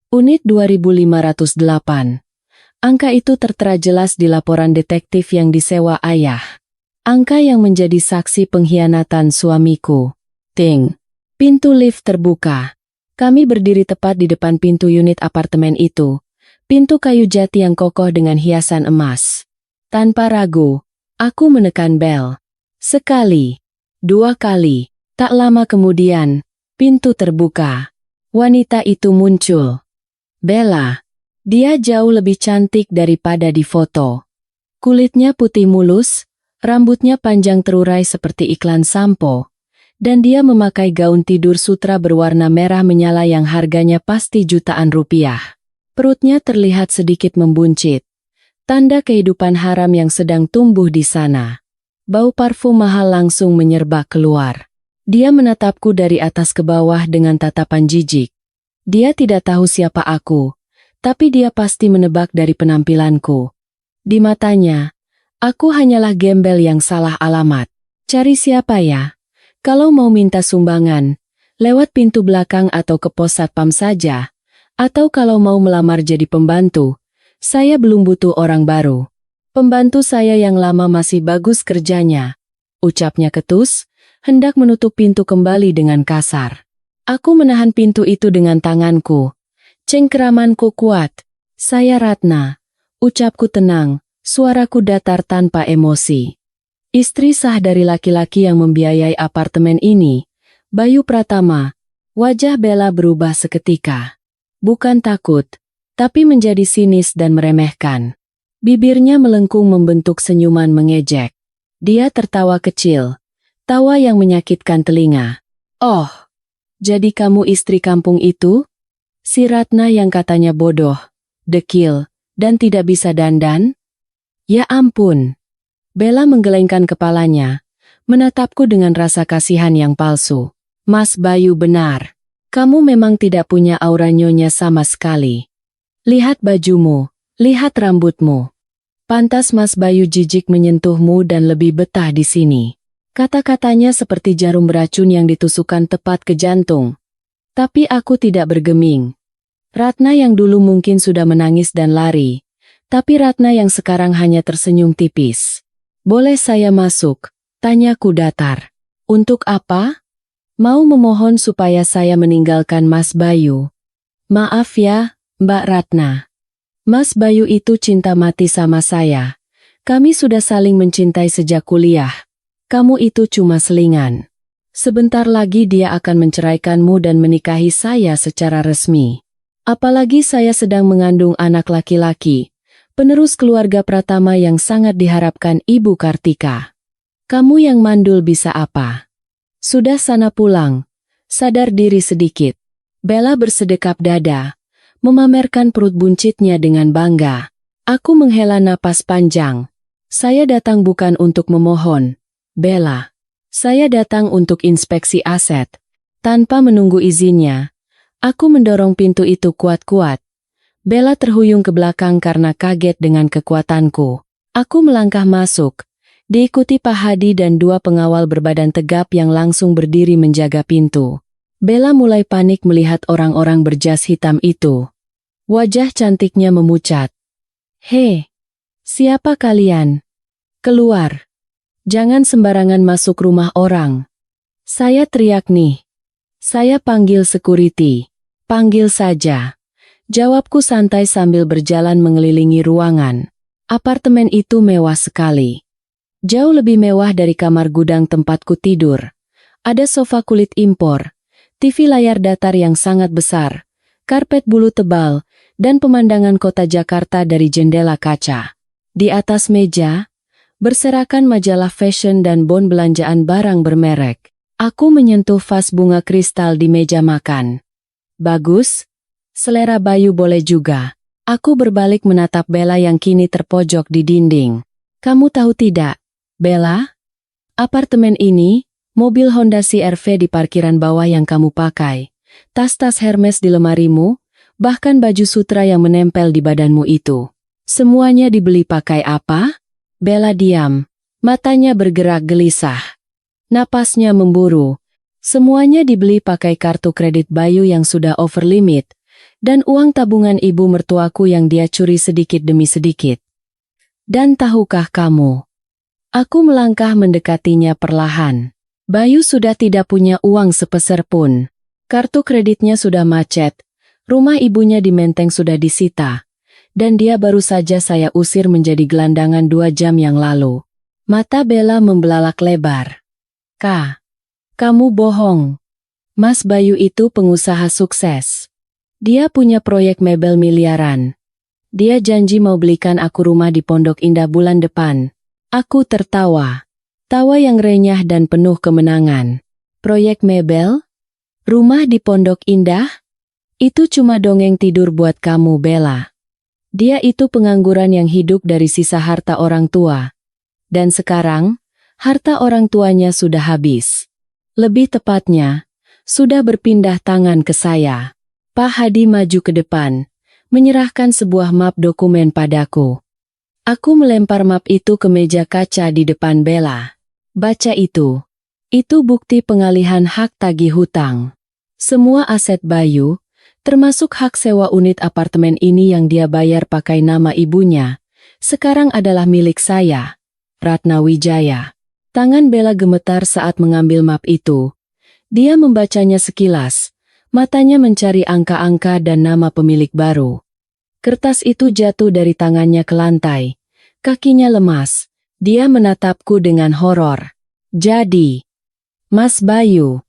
Unit 2508. Angka itu tertera jelas di laporan detektif yang disewa ayah. Angka yang menjadi saksi pengkhianatan suamiku. Ting. Pintu lift terbuka. Kami berdiri tepat di depan pintu unit apartemen itu. Pintu kayu jati yang kokoh dengan hiasan emas. Tanpa ragu, aku menekan bel. Sekali, 2 kali. Tak lama kemudian, pintu terbuka. Wanita itu muncul. Bella. Dia jauh lebih cantik daripada di foto. Kulitnya putih mulus, rambutnya panjang terurai seperti iklan sampo. Dan dia memakai gaun tidur sutra berwarna merah menyala yang harganya pasti jutaan rupiah. Perutnya terlihat sedikit membuncit. Tanda kehidupan haram yang sedang tumbuh di sana. Bau parfum mahal langsung menyerbak keluar. Dia menatapku dari atas ke bawah dengan tatapan jijik. Dia tidak tahu siapa aku, tapi dia pasti menebak dari penampilanku. Di matanya, aku hanyalah gembel yang salah alamat. Cari siapa ya? Kalau mau minta sumbangan, lewat pintu belakang atau ke pos satpam saja. Atau kalau mau melamar jadi pembantu, saya belum butuh orang baru. Pembantu saya yang lama masih bagus kerjanya. Ucapnya ketus, hendak menutup pintu kembali dengan kasar. Aku menahan pintu itu dengan tanganku. Cengkeramanku kuat. Saya Ratna. Ucapku tenang, suaraku datar tanpa emosi. Istri sah dari laki-laki yang membiayai apartemen ini, Bayu Pratama. Wajah Bella berubah seketika. Bukan takut, tapi menjadi sinis dan meremehkan. Bibirnya melengkung membentuk senyuman mengejek. Dia tertawa kecil, tawa yang menyakitkan telinga. Oh, jadi kamu istri kampung itu? Si Ratna yang katanya bodoh, dekil, dan tidak bisa dandan? Ya ampun. Bella menggelengkan kepalanya, menatapku dengan rasa kasihan yang palsu. Mas Bayu benar. Kamu memang tidak punya aura nyonya sama sekali. Lihat bajumu, lihat rambutmu. Pantas Mas Bayu jijik menyentuhmu dan lebih betah di sini. Kata-katanya seperti jarum beracun yang ditusukkan tepat ke jantung. Tapi aku tidak bergeming. Ratna yang dulu mungkin sudah menangis dan lari, tapi Ratna yang sekarang hanya tersenyum tipis. Boleh saya masuk? Tanyaku datar. Untuk apa? Mau memohon supaya saya meninggalkan Mas Bayu. Maaf ya, Mbak Ratna. Mas Bayu itu cinta mati sama saya. Kami sudah saling mencintai sejak kuliah. Kamu itu cuma selingan. Sebentar lagi dia akan menceraikanmu dan menikahi saya secara resmi. Apalagi saya sedang mengandung anak laki-laki, penerus keluarga Pratama yang sangat diharapkan Ibu Kartika. Kamu yang mandul bisa apa? Sudah sana pulang. Sadar diri sedikit. Bella bersedekap dada, memamerkan perut buncitnya dengan bangga. Aku menghela napas panjang. Saya datang bukan untuk memohon, Bella. Saya datang untuk inspeksi aset. Tanpa menunggu izinnya, aku mendorong pintu itu kuat-kuat. Bella terhuyung ke belakang karena kaget dengan kekuatanku. Aku melangkah masuk, diikuti Pak Hadi dan 2 pengawal berbadan tegap yang langsung berdiri menjaga pintu. Bella mulai panik melihat orang-orang berjas hitam itu. Wajah cantiknya memucat. Hei, siapa kalian? Keluar. Jangan sembarangan masuk rumah orang. Saya teriak nih. Saya panggil security. Panggil saja. Jawabku santai sambil berjalan mengelilingi ruangan. Apartemen itu mewah sekali. Jauh lebih mewah dari kamar gudang tempatku tidur. Ada sofa kulit impor, TV layar datar yang sangat besar, karpet bulu tebal, dan pemandangan kota Jakarta dari jendela kaca. Di atas meja, berserakan majalah fashion dan bon belanjaan barang bermerek. Aku menyentuh vas bunga kristal di meja makan. Bagus, selera Bayu boleh juga. Aku berbalik menatap Bella yang kini terpojok di dinding. Kamu tahu tidak, Bella? Apartemen ini, mobil Honda CR-V di parkiran bawah yang kamu pakai, tas-tas Hermes di lemarimu, bahkan baju sutra yang menempel di badanmu itu. Semuanya dibeli pakai apa? Bella diam. Matanya bergerak gelisah. Napasnya memburu. Semuanya dibeli pakai kartu kredit Bayu yang sudah over limit, Dan uang tabungan ibu mertuaku yang dia curi sedikit demi sedikit. Dan tahukah kamu? Aku melangkah mendekatinya perlahan. Bayu sudah tidak punya uang sepeser pun. Kartu kreditnya sudah macet. Rumah ibunya di Menteng sudah disita. Dan dia baru saja saya usir menjadi gelandangan 2 jam yang lalu. Mata Bella membelalak lebar. Kak, kamu bohong. Mas Bayu itu pengusaha sukses. Dia punya proyek mebel miliaran. Dia janji mau belikan aku rumah di Pondok Indah bulan depan. Aku tertawa. Tawa yang renyah dan penuh kemenangan. Proyek mebel? Rumah di Pondok Indah? Itu cuma dongeng tidur buat kamu, Bella. Dia itu pengangguran yang hidup dari sisa harta orang tua. Dan sekarang, harta orang tuanya sudah habis. Lebih tepatnya, sudah berpindah tangan ke saya. Pak Hadi maju ke depan, menyerahkan sebuah map dokumen padaku. Aku melempar map itu ke meja kaca di depan Bella. Baca itu. Itu bukti pengalihan hak tagih hutang. Semua aset Bayu, termasuk hak sewa unit apartemen ini yang dia bayar pakai nama ibunya, sekarang adalah milik saya. Ratna Wijaya. Tangan Bella gemetar saat mengambil map itu. Dia membacanya sekilas, matanya mencari angka-angka dan nama pemilik baru. Kertas itu jatuh dari tangannya ke lantai. Kakinya lemas. Dia menatapku dengan horor. Jadi, Mas Bayu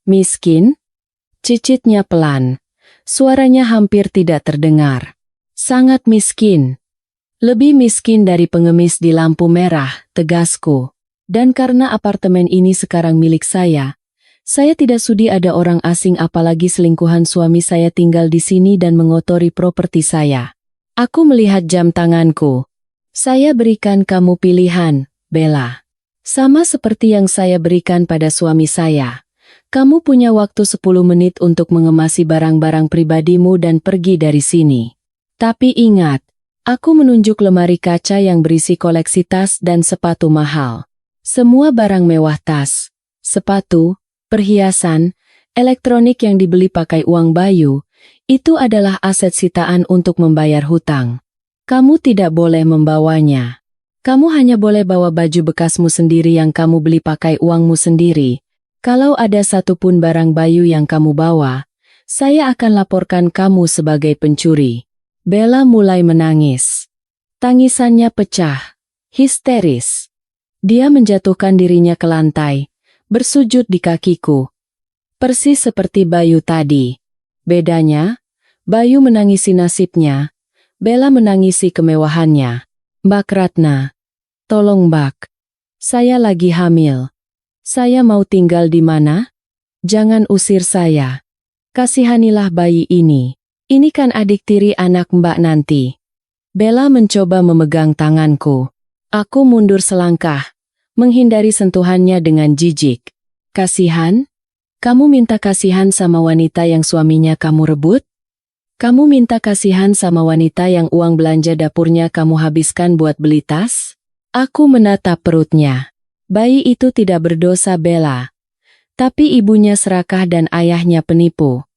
miskin? Cicitnya pelan. Suaranya hampir tidak terdengar. Sangat miskin. Lebih miskin dari pengemis di lampu merah, tegasku. Dan karena apartemen ini sekarang milik saya tidak sudi ada orang asing apalagi selingkuhan suami saya tinggal di sini dan mengotori properti saya. Aku melihat jam tanganku. Saya berikan kamu pilihan, Bella. Sama seperti yang saya berikan pada suami saya. Kamu punya waktu 10 menit untuk mengemasi barang-barang pribadimu dan pergi dari sini. Tapi ingat, aku menunjuk lemari kaca yang berisi koleksi tas dan sepatu mahal. Semua barang mewah tas, sepatu, perhiasan, elektronik yang dibeli pakai uang Bayu, itu adalah aset sitaan untuk membayar hutang. Kamu tidak boleh membawanya. Kamu hanya boleh bawa baju bekasmu sendiri yang kamu beli pakai uangmu sendiri. Kalau ada satupun barang Bayu yang kamu bawa, saya akan laporkan kamu sebagai pencuri. Bella mulai menangis. Tangisannya pecah, histeris. Dia menjatuhkan dirinya ke lantai, bersujud di kakiku. Persis seperti Bayu tadi. Bedanya, Bayu menangisi nasibnya, Bella menangisi kemewahannya. Mbak Ratna, tolong Mbak. Saya lagi hamil. Saya mau tinggal di mana? Jangan usir saya. Kasihanilah bayi ini. Ini kan adik tiri anak Mbak nanti. Bella mencoba memegang tanganku. Aku mundur selangkah, menghindari sentuhannya dengan jijik. Kasihan? Kamu minta kasihan sama wanita yang suaminya kamu rebut? Kamu minta kasihan sama wanita yang uang belanja dapurnya kamu habiskan buat beli tas? Aku menatap perutnya. Bayi itu tidak berdosa, Bella. Tapi ibunya serakah dan ayahnya penipu.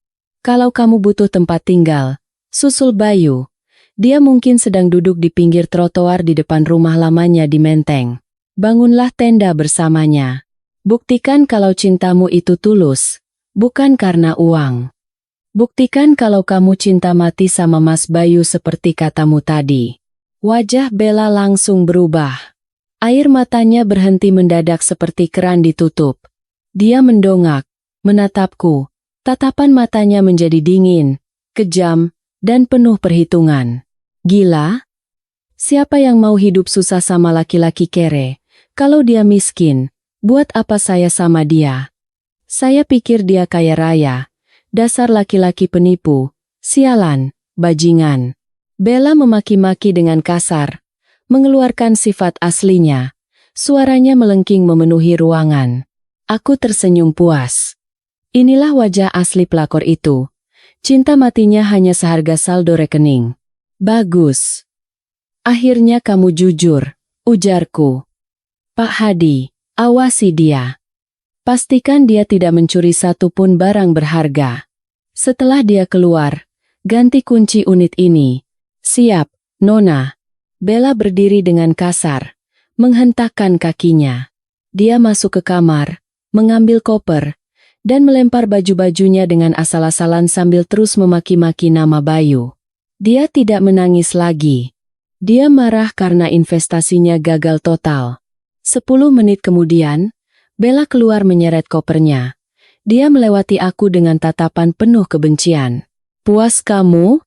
Kalau kamu butuh tempat tinggal, susul Bayu. Dia mungkin sedang duduk di pinggir trotoar di depan rumah lamanya di Menteng. Bangunlah tenda bersamanya. Buktikan kalau cintamu itu tulus, bukan karena uang. Buktikan kalau kamu cinta mati sama Mas Bayu seperti katamu tadi. Wajah Bella langsung berubah. Air matanya berhenti mendadak seperti keran ditutup. Dia mendongak, menatapku. Tatapan matanya menjadi dingin, kejam, dan penuh perhitungan. Gila? Siapa yang mau hidup susah sama laki-laki kere? Kalau dia miskin, buat apa saya sama dia? Saya pikir dia kaya raya. Dasar laki-laki penipu. Sialan, bajingan. Bella memaki-maki dengan kasar, mengeluarkan sifat aslinya. Suaranya melengking memenuhi ruangan. Aku tersenyum puas. Inilah wajah asli pelakor itu. Cinta matinya hanya seharga saldo rekening. Bagus. Akhirnya kamu jujur, ujarku. Pak Hadi, awasi dia. Pastikan dia tidak mencuri satupun barang berharga. Setelah dia keluar, Ganti kunci unit ini. Siap, Nona. Bella berdiri dengan kasar, menghentakkan kakinya. Dia masuk ke kamar, mengambil koper, dan melempar baju-bajunya dengan asal-asalan sambil terus memaki-maki nama Bayu. Dia tidak menangis lagi. Dia marah karena investasinya gagal total. 10 menit kemudian, Bella keluar menyeret kopernya. Dia melewati aku dengan tatapan penuh kebencian. "Puas kamu?"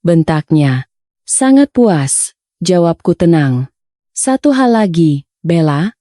bentaknya. "Sangat puas," jawabku tenang. "Satu hal lagi, Bella.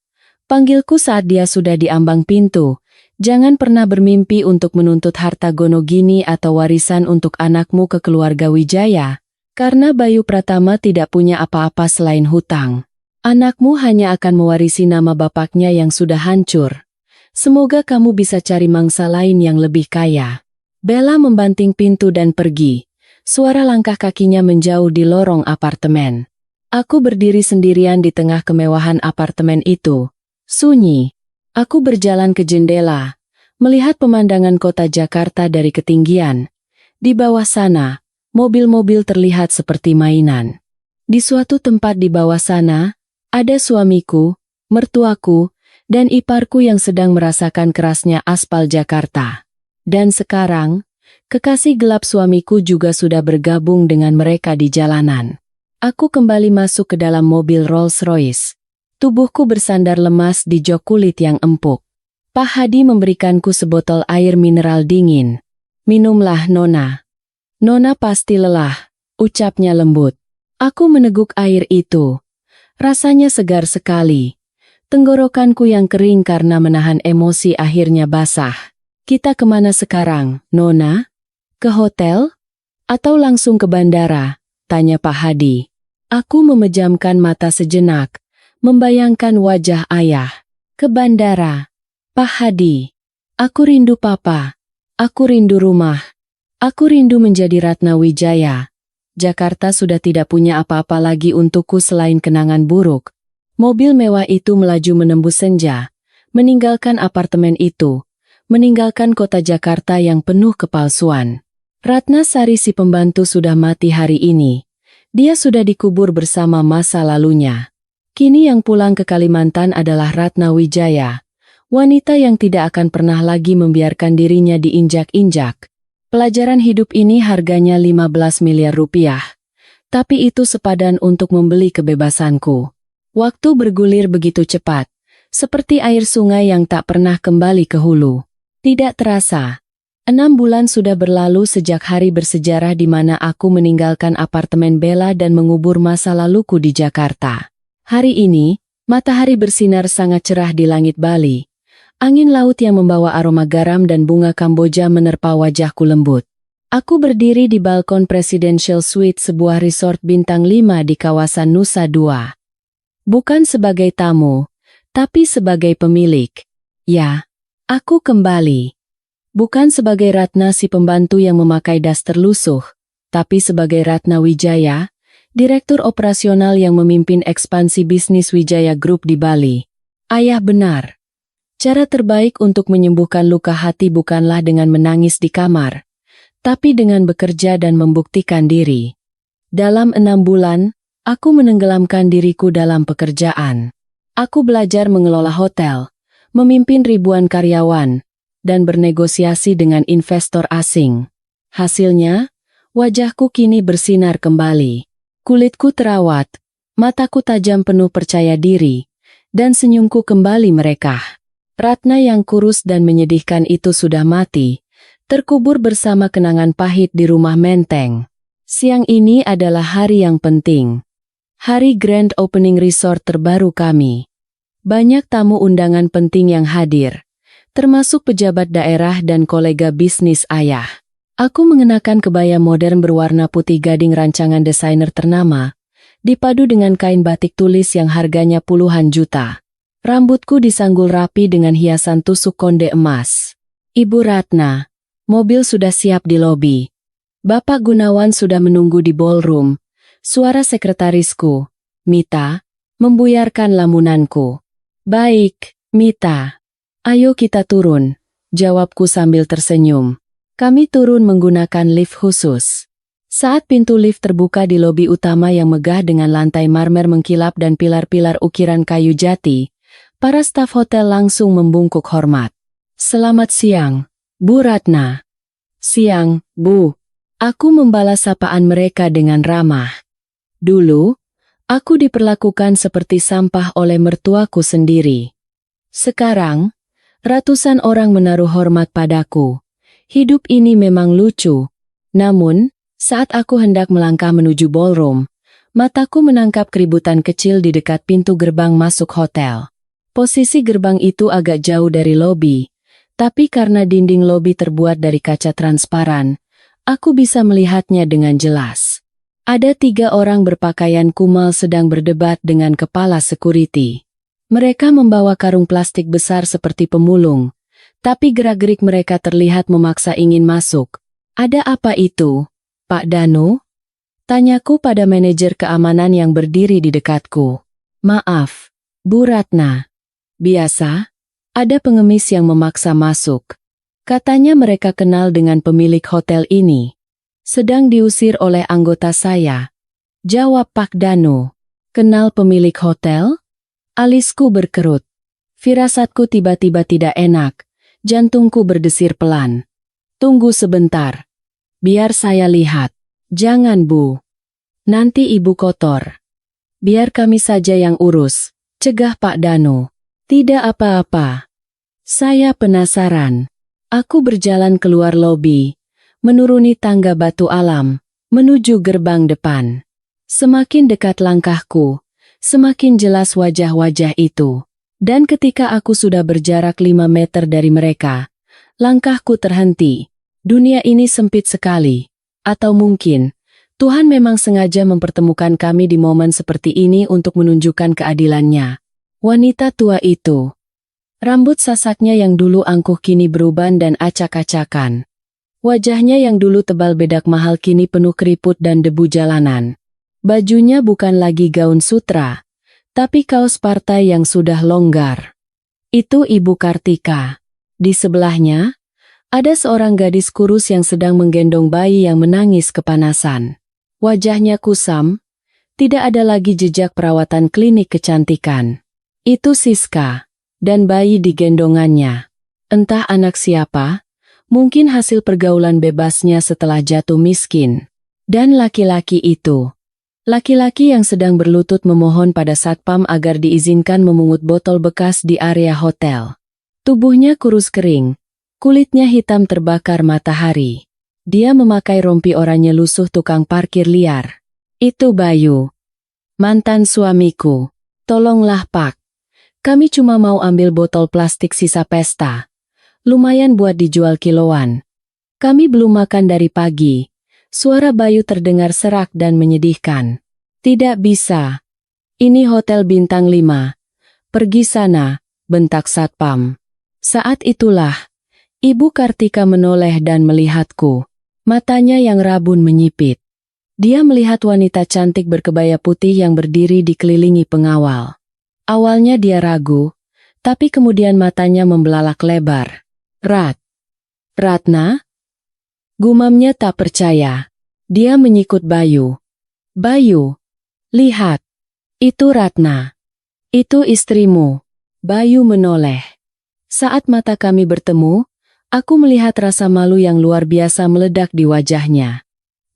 Panggilku saat dia sudah di ambang pintu. Jangan pernah bermimpi untuk menuntut harta gonogini atau warisan untuk anakmu ke keluarga Wijaya, karena Bayu Pratama tidak punya apa-apa selain hutang. Anakmu hanya akan mewarisi nama bapaknya yang sudah hancur. Semoga kamu bisa cari mangsa lain yang lebih kaya." Bella membanting pintu dan pergi. Suara langkah kakinya menjauh di lorong apartemen. Aku berdiri sendirian di tengah kemewahan apartemen itu. Sunyi. Aku berjalan ke jendela, melihat pemandangan kota Jakarta dari ketinggian. Di bawah sana, mobil-mobil terlihat seperti mainan. Di suatu tempat di bawah sana, ada suamiku, mertuaku, dan iparku yang sedang merasakan kerasnya aspal Jakarta. Dan sekarang, kekasih gelap suamiku juga sudah bergabung dengan mereka di jalanan. Aku kembali masuk ke dalam mobil Rolls-Royce. Tubuhku bersandar lemas di jok kulit yang empuk. Pak Hadi memberikanku sebotol air mineral dingin. "Minumlah, Nona. Nona pasti lelah," ucapnya lembut. Aku meneguk air itu. Rasanya segar sekali. Tenggorokanku yang kering karena menahan emosi akhirnya basah. "Kita kemana sekarang, Nona? Ke hotel? Atau langsung ke bandara?" tanya Pak Hadi. Aku memejamkan mata sejenak, membayangkan wajah ayah. "Ke bandara, Pak Hadi. Aku rindu Papa. Aku rindu rumah. Aku rindu menjadi Ratna Wijaya. Jakarta sudah tidak punya apa-apa lagi untukku selain kenangan buruk." Mobil mewah itu melaju menembus senja, meninggalkan apartemen itu, meninggalkan kota Jakarta yang penuh kepalsuan. Ratna Sari si pembantu sudah mati hari ini. Dia sudah dikubur bersama masa lalunya. Kini yang pulang ke Kalimantan adalah Ratna Wijaya, wanita yang tidak akan pernah lagi membiarkan dirinya diinjak-injak. Pelajaran hidup ini harganya 15 miliar rupiah. Tapi itu sepadan untuk membeli kebebasanku. Waktu bergulir begitu cepat, seperti air sungai yang tak pernah kembali ke hulu. Tidak terasa, 6 bulan sudah berlalu sejak hari bersejarah di mana aku meninggalkan apartemen Bella dan mengubur masa laluku di Jakarta. Hari ini, matahari bersinar sangat cerah di langit Bali. Angin laut yang membawa aroma garam dan bunga Kamboja menerpa wajahku lembut. Aku berdiri di balkon Presidential Suite sebuah resort bintang 5 di kawasan Nusa Dua. Bukan sebagai tamu, tapi sebagai pemilik. Ya, aku kembali. Bukan sebagai Ratna si pembantu yang memakai das terlusuh, tapi sebagai Ratna Wijaya, direktur operasional yang memimpin ekspansi bisnis Wijaya Group di Bali. Ayah benar. Cara terbaik untuk menyembuhkan luka hati bukanlah dengan menangis di kamar, tapi dengan bekerja dan membuktikan diri. Dalam 6 bulan, aku menenggelamkan diriku dalam pekerjaan. Aku belajar mengelola hotel, memimpin ribuan karyawan, dan bernegosiasi dengan investor asing. Hasilnya, wajahku kini bersinar kembali. Kulitku terawat, mataku tajam penuh percaya diri, dan senyumku kembali merekah. Ratna yang kurus dan menyedihkan itu sudah mati, terkubur bersama kenangan pahit di rumah Menteng. Siang ini adalah hari yang penting. Hari grand opening resort terbaru kami. Banyak tamu undangan penting yang hadir, termasuk pejabat daerah dan kolega bisnis ayah. Aku mengenakan kebaya modern berwarna putih gading rancangan desainer ternama, dipadu dengan kain batik tulis yang harganya puluhan juta. Rambutku disanggul rapi dengan hiasan tusuk konde emas. "Ibu Ratna, mobil sudah siap di lobi. Bapak Gunawan sudah menunggu di ballroom." Suara sekretarisku, Mita, membuyarkan lamunanku. "Baik, Mita. Ayo kita turun," jawabku sambil tersenyum. Kami turun menggunakan lift khusus. Saat pintu lift terbuka di lobi utama yang megah dengan lantai marmer mengkilap dan pilar-pilar ukiran kayu jati, para staf hotel langsung membungkuk hormat. "Selamat siang, Bu Ratna." "Siang, Bu." Aku membalas sapaan mereka dengan ramah. Dulu, aku diperlakukan seperti sampah oleh mertuaku sendiri. Sekarang, ratusan orang menaruh hormat padaku. Hidup ini memang lucu. Namun, saat aku hendak melangkah menuju ballroom, mataku menangkap keributan kecil di dekat pintu gerbang masuk hotel. Posisi gerbang itu agak jauh dari lobi, tapi karena dinding lobi terbuat dari kaca transparan, aku bisa melihatnya dengan jelas. Ada 3 orang berpakaian kumal sedang berdebat dengan kepala security. Mereka membawa karung plastik besar seperti pemulung, tapi gerak-gerik mereka terlihat memaksa ingin masuk. "Ada apa itu, Pak Danu?" tanyaku pada manajer keamanan yang berdiri di dekatku. "Maaf, Bu Ratna. Biasa, ada pengemis yang memaksa masuk. Katanya mereka kenal dengan pemilik hotel ini. Sedang diusir oleh anggota saya," jawab Pak Danu. "Kenal pemilik hotel?" Alisku berkerut. Firasatku tiba-tiba tidak enak. Jantungku berdesir pelan. "Tunggu sebentar. Biar saya lihat." "Jangan, Bu. Nanti Ibu kotor. Biar kami saja yang urus," cegah Pak Danu. "Tidak apa-apa. Saya penasaran." Aku berjalan keluar lobi, menuruni tangga batu alam, menuju gerbang depan. Semakin dekat langkahku, semakin jelas wajah-wajah itu. Dan ketika aku sudah berjarak 5 meter dari mereka, langkahku terhenti. Dunia ini sempit sekali. Atau mungkin, Tuhan memang sengaja mempertemukan kami di momen seperti ini untuk menunjukkan keadilannya. Wanita tua itu. Rambut sasaknya yang dulu angkuh kini beruban dan acak-acakan. Wajahnya yang dulu tebal bedak mahal kini penuh keriput dan debu jalanan. Bajunya bukan lagi gaun sutra, tapi kaos partai yang sudah longgar. Itu Ibu Kartika. Di sebelahnya, ada seorang gadis kurus yang sedang menggendong bayi yang menangis kepanasan. Wajahnya kusam, tidak ada lagi jejak perawatan klinik kecantikan. Itu Siska, dan bayi di gendongannya. Entah anak siapa, mungkin hasil pergaulan bebasnya setelah jatuh miskin. Dan laki-laki itu. Laki-laki yang sedang berlutut memohon pada satpam agar diizinkan memungut botol bekas di area hotel. Tubuhnya kurus kering. Kulitnya hitam terbakar matahari. Dia memakai rompi oranye lusuh tukang parkir liar. "Itu Bayu. Mantan suamiku. Tolonglah Pak. Kami cuma mau ambil botol plastik sisa pesta. Lumayan buat dijual kiloan. Kami belum makan dari pagi." Suara Bayu terdengar serak dan menyedihkan. "Tidak bisa. Ini hotel bintang 5. Pergi sana," bentak satpam. Saat itulah, Ibu Kartika menoleh dan melihatku. Matanya yang rabun menyipit. Dia melihat wanita cantik berkebaya putih yang berdiri dikelilingi pengawal. Awalnya dia ragu, tapi kemudian matanya membelalak lebar. Ratna?" Gumamnya tak percaya. Dia menyikut Bayu. "Bayu, lihat. Itu Ratna. Itu istrimu." Bayu menoleh. Saat mata kami bertemu, aku melihat rasa malu yang luar biasa meledak di wajahnya.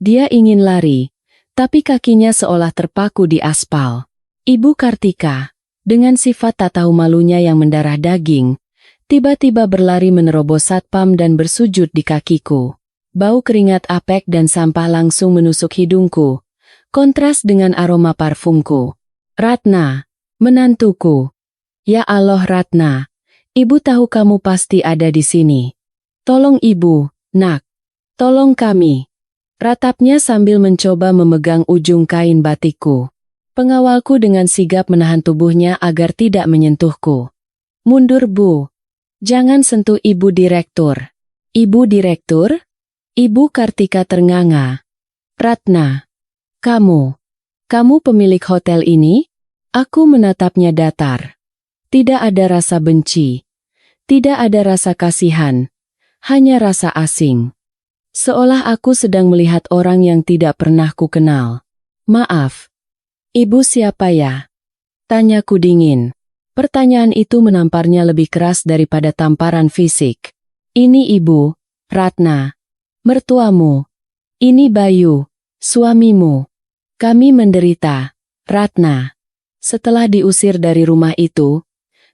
Dia ingin lari, tapi kakinya seolah terpaku di aspal. Ibu Kartika, dengan sifat tak tahu malunya yang mendarah daging, tiba-tiba berlari menerobos satpam dan bersujud di kakiku. Bau keringat apek dan sampah langsung menusuk hidungku, kontras dengan aroma parfumku. "Ratna, menantuku." "Ya Allah Ratna, Ibu tahu kamu pasti ada di sini. Tolong Ibu, Nak. Tolong kami." Ratapnya sambil mencoba memegang ujung kain batikku. Pengawalku dengan sigap menahan tubuhnya agar tidak menyentuhku. "Mundur Bu. Jangan sentuh Ibu Direktur." "Ibu Direktur?" Ibu Kartika ternganga. "Ratna, kamu pemilik hotel ini?" Aku menatapnya datar. Tidak ada rasa benci. Tidak ada rasa kasihan. Hanya rasa asing. Seolah aku sedang melihat orang yang tidak pernah ku kenal. Maaf, ibu siapa ya? Tanyaku dingin. Pertanyaan itu menamparnya lebih keras daripada tamparan fisik. Ini ibu, Ratna. Mertuamu. Ini Bayu, suamimu. Kami menderita, Ratna. Setelah diusir dari rumah itu,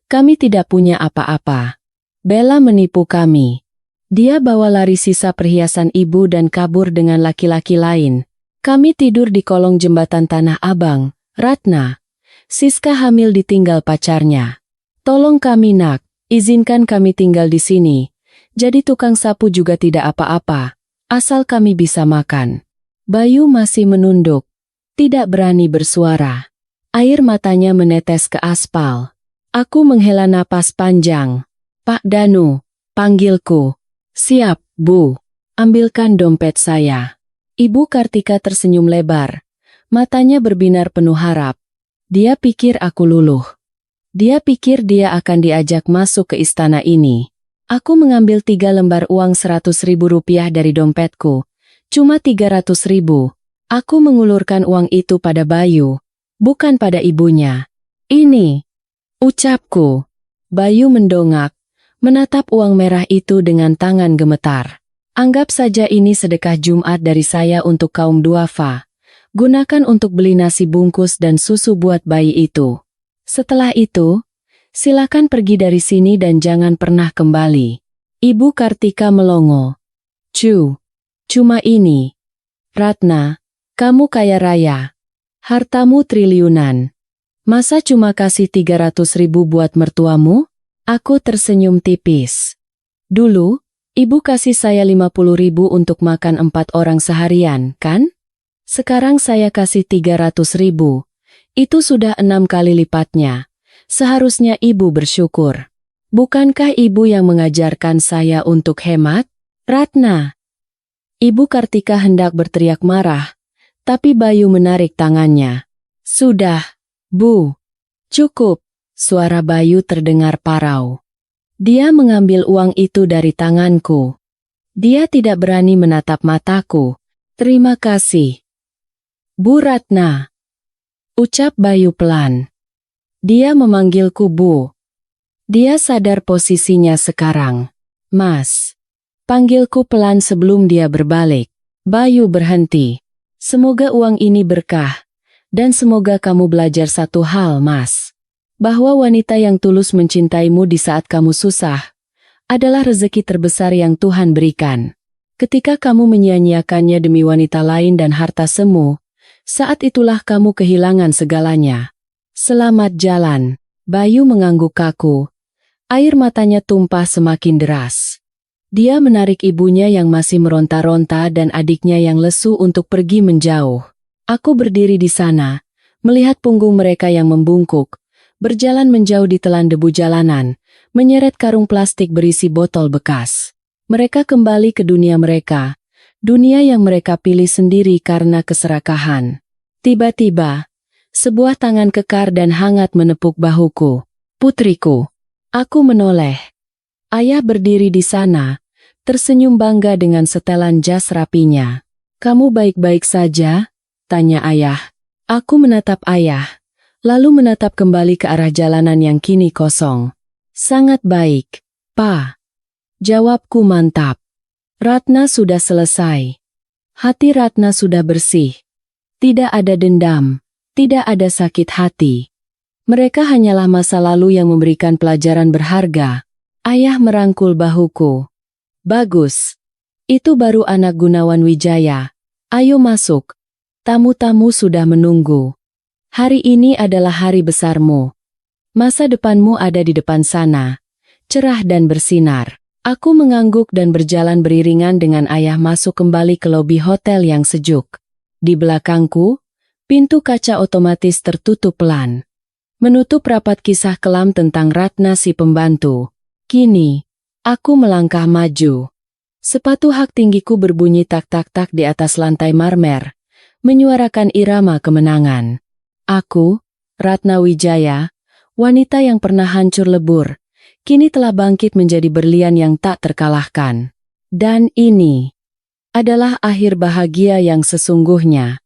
kami tidak punya apa-apa. Bella menipu kami. Dia bawa lari sisa perhiasan ibu dan kabur dengan laki-laki lain. Kami tidur di kolong jembatan Tanah Abang, Ratna. Siska hamil ditinggal pacarnya. Tolong kami nak, izinkan kami tinggal di sini. Jadi tukang sapu juga tidak apa-apa, asal kami bisa makan. Bayu masih menunduk, tidak berani bersuara. Air matanya menetes ke aspal. Aku menghela napas panjang. Pak Danu, panggilku. Siap, Bu. Ambilkan dompet saya. Ibu Kartika tersenyum lebar. Matanya berbinar penuh harap. Dia pikir aku luluh. Dia pikir dia akan diajak masuk ke istana ini. Aku mengambil 3 lembar uang 100.000 rupiah dari dompetku. Cuma 300.000. Aku mengulurkan uang itu pada Bayu, bukan pada ibunya. Ini, ucapku. Bayu mendongak, menatap uang merah itu dengan tangan gemetar. Anggap saja ini sedekah Jumat dari saya untuk kaum duafa. Gunakan untuk beli nasi bungkus dan susu buat bayi itu. Setelah itu, silakan pergi dari sini dan jangan pernah kembali. Ibu Kartika melongo. Cuma ini. Ratna, kamu kaya raya. Hartamu triliunan. Masa cuma kasih 300.000 buat mertuamu? Aku tersenyum tipis. Dulu, ibu kasih saya 50.000 untuk makan 4 orang seharian, kan? Sekarang saya kasih 300.000. Itu sudah 6 kali lipatnya. Seharusnya ibu bersyukur. Bukankah ibu yang mengajarkan saya untuk hemat? Ratna. Ibu Kartika hendak berteriak marah, tapi Bayu menarik tangannya. Sudah, Bu. Cukup. Suara Bayu terdengar parau. Dia mengambil uang itu dari tanganku. Dia tidak berani menatap mataku. Terima kasih, Bu Ratna. Ucap Bayu pelan. Dia memanggilku Bu. Dia sadar posisinya sekarang. Mas. Panggilku pelan sebelum dia berbalik. Bayu berhenti. Semoga uang ini berkah. Dan semoga kamu belajar satu hal, Mas. Bahwa wanita yang tulus mencintaimu di saat kamu susah adalah rezeki terbesar yang Tuhan berikan. Ketika kamu menyia-nyiakannya demi wanita lain dan harta semu, saat itulah kamu kehilangan segalanya. Selamat jalan. Bayu mengangguk kaku. Air matanya tumpah semakin deras. Dia menarik ibunya yang masih meronta-ronta dan adiknya yang lesu untuk pergi menjauh. Aku berdiri di sana, melihat punggung mereka yang membungkuk, berjalan menjauh di telan debu jalanan, menyeret karung plastik berisi botol bekas. Mereka kembali ke dunia mereka, dunia yang mereka pilih sendiri karena keserakahan. Tiba-tiba, sebuah tangan kekar dan hangat menepuk bahuku. Putriku. Aku menoleh. Ayah berdiri di sana, tersenyum bangga dengan setelan jas rapinya. Kamu baik-baik saja? Tanya ayah. Aku menatap ayah, lalu menatap kembali ke arah jalanan yang kini kosong. Sangat baik, Pa. Jawabku mantap. Ratna sudah selesai. Hati Ratna sudah bersih. Tidak ada dendam, tidak ada sakit hati. Mereka hanyalah masa lalu yang memberikan pelajaran berharga. Ayah merangkul bahuku. Bagus. Itu baru anak Gunawan Wijaya. Ayo masuk. Tamu-tamu sudah menunggu. Hari ini adalah hari besarmu. Masa depanmu ada di depan sana, cerah dan bersinar. Aku mengangguk dan berjalan beriringan dengan ayah masuk kembali ke lobi hotel yang sejuk. Di belakangku, pintu kaca otomatis tertutup pelan, menutup rapat kisah kelam tentang Ratna si pembantu. Kini, aku melangkah maju. Sepatu hak tinggiku berbunyi tak-tak-tak di atas lantai marmer, menyuarakan irama kemenangan. Aku, Ratna Wijaya, wanita yang pernah hancur lebur, kini telah bangkit menjadi berlian yang tak terkalahkan. Dan ini adalah akhir bahagia yang sesungguhnya.